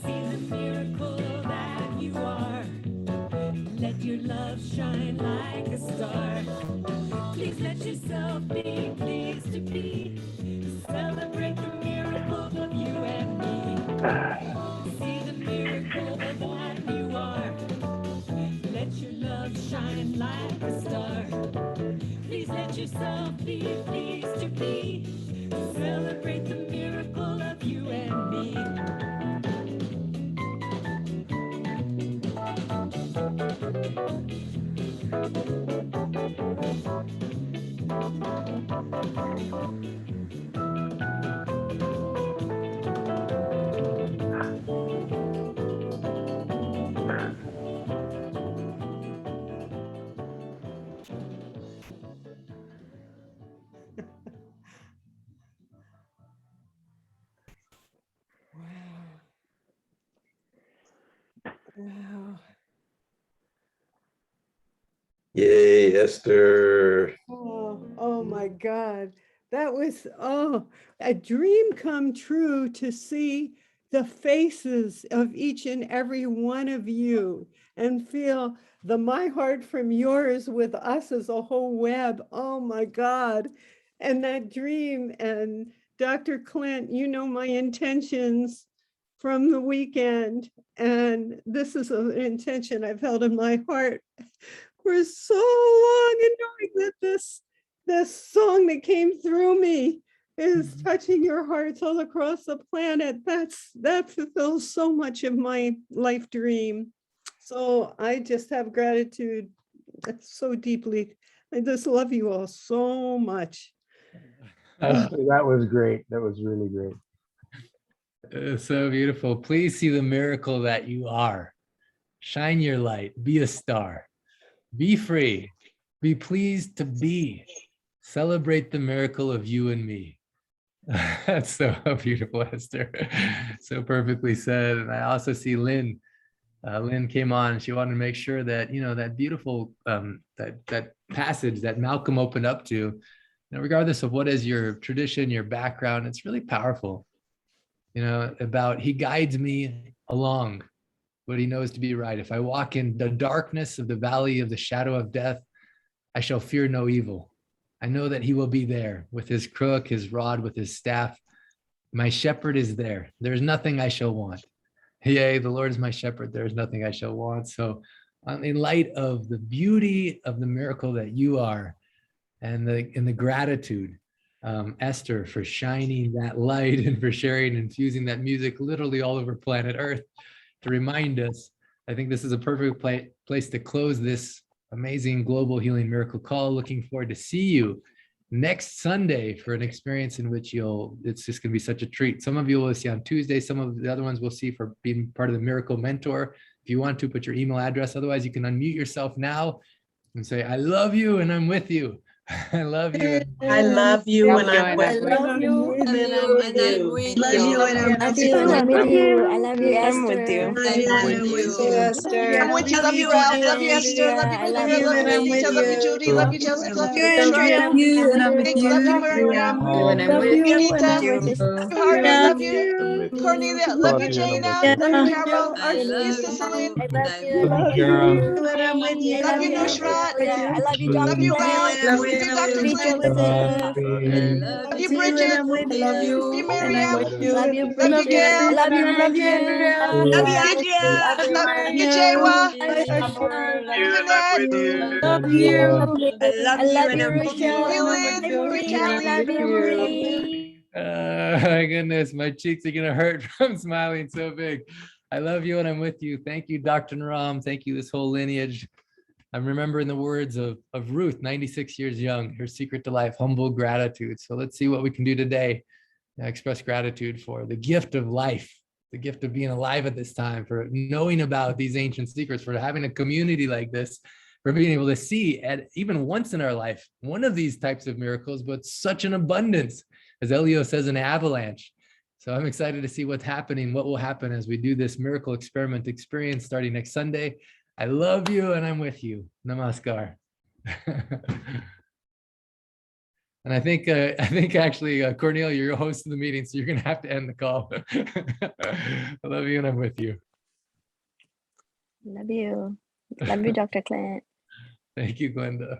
See the miracle that you are. Let your love shine like a star. Please let yourself be pleased to be. Celebrate the miracle of you and me. See the miracle that you are. Let your love shine like a star. Please let yourself be pleased to be. Celebrate the miracle of you and me.
Wow.
Yay, Esther.
Oh my God. That was, a dream come true to see the faces of each and every one of you and feel the my heart from yours with us as a whole web. Oh my God. And that dream and Dr. Clint, you know my intentions from the weekend, and this is an intention I've held in my heart for so long, and knowing that this song that came through me is touching your hearts all across the planet. That fulfills so much of my life dream. So I just have gratitude so deeply. I just love you all so much.
Esther, that was great. That was really great.
So beautiful. Please see the miracle that you are. Shine your light. Be a star. Be free. Be pleased to be. Celebrate the miracle of you and me. That's so beautiful, Esther. So perfectly said. And I also see Lynn. Lynn came on. She wanted to make sure that, you know, that beautiful that passage that Malcolm opened up to, you know, regardless of what is your tradition, your background, it's really powerful. You know, about he guides me along what he knows to be right. If I walk in the darkness of the valley of the shadow of death, I shall fear no evil. I know that he will be there with his crook, his rod, with his staff. My shepherd is there. There's nothing I shall want. Yea, the Lord is my shepherd. There is nothing I shall want. So in light of the beauty of the miracle that you are, and the gratitude, Esther, for shining that light and for sharing and infusing that music literally all over planet Earth to remind us, I think this is a perfect place to close this amazing global healing miracle call. Looking forward to see you next Sunday for an experience in which it's just going to be such a treat. Some of you will see on Tuesday. Some of the other ones we'll see for being part of the Miracle Mentor. If you want to, put your email address. Otherwise, you can unmute yourself now and say, I love you and I'm with you. I love you.
I love you and I'm with you.
I love you and I'm with
Love you and I'm
you.
with you.
I'm with you. I love you,
I'm with
Esther.
you. I'm with you, Esther.
I'm with you. Love you, Ralph. Love you, Esther. Love you,
I love
Glenda.
you,
Love you, Leticia. Love you, Judy. Love you, Joseph. Love you, Richard.
you, and I'm with
Thanks. Love you, Miriam.
and I'm
Love
with
you,
you, and
Anita.
I'm with you.
Love you, Harvey. Love you, Cornelia. Love you, Jayna. Love you, Carol. Love you, Cecily.
I love you.
And I'm with you.
Love you, Nushrat.
I love you,
Love
Dr.
you,
Clint.
Ralph. Love you, Dr.
Love you,
Clint.
Joseph.
Love you, Bridget.
Love you.
Miriam.
Love you,
Love you,
Bridget.
Gail.
Love you,
Love you,
Bridget.
Andrea.
Love you,
Love you,
Alex.
Andrea.
Love you,
Love you,
Mario.
Jaywa. Love you, Lynette.
Love you. I
I
love you
love
and
you,
I'm with you.
Rochelle.
Dylan.
Hi, Marie. I love you, Marie.
My goodness, my cheeks are gonna hurt from smiling so big. I love you and I'm with you. Thank you, Dr. Naram. Thank you, this whole lineage. I'm remembering the words of Ruth, 96 years young, her secret to life, humble gratitude. So let's see what we can do today. Express gratitude for the gift of life, the gift of being alive at this time, for knowing about these ancient secrets, for having a community like this, for being able to see at even once in our life, one of these types of miracles, but such an abundance, as Elio says, an avalanche. So I'm excited to see what's happening, what will happen as we do this miracle experiment experience starting next Sunday. I love you and I'm with you. Namaskar. And I think actually, Cornelia, you're your host of the meeting, so you're going to have to end the call. I love you and I'm with you.
Love you. Love you, Dr. Clint.
Thank you, Glenda.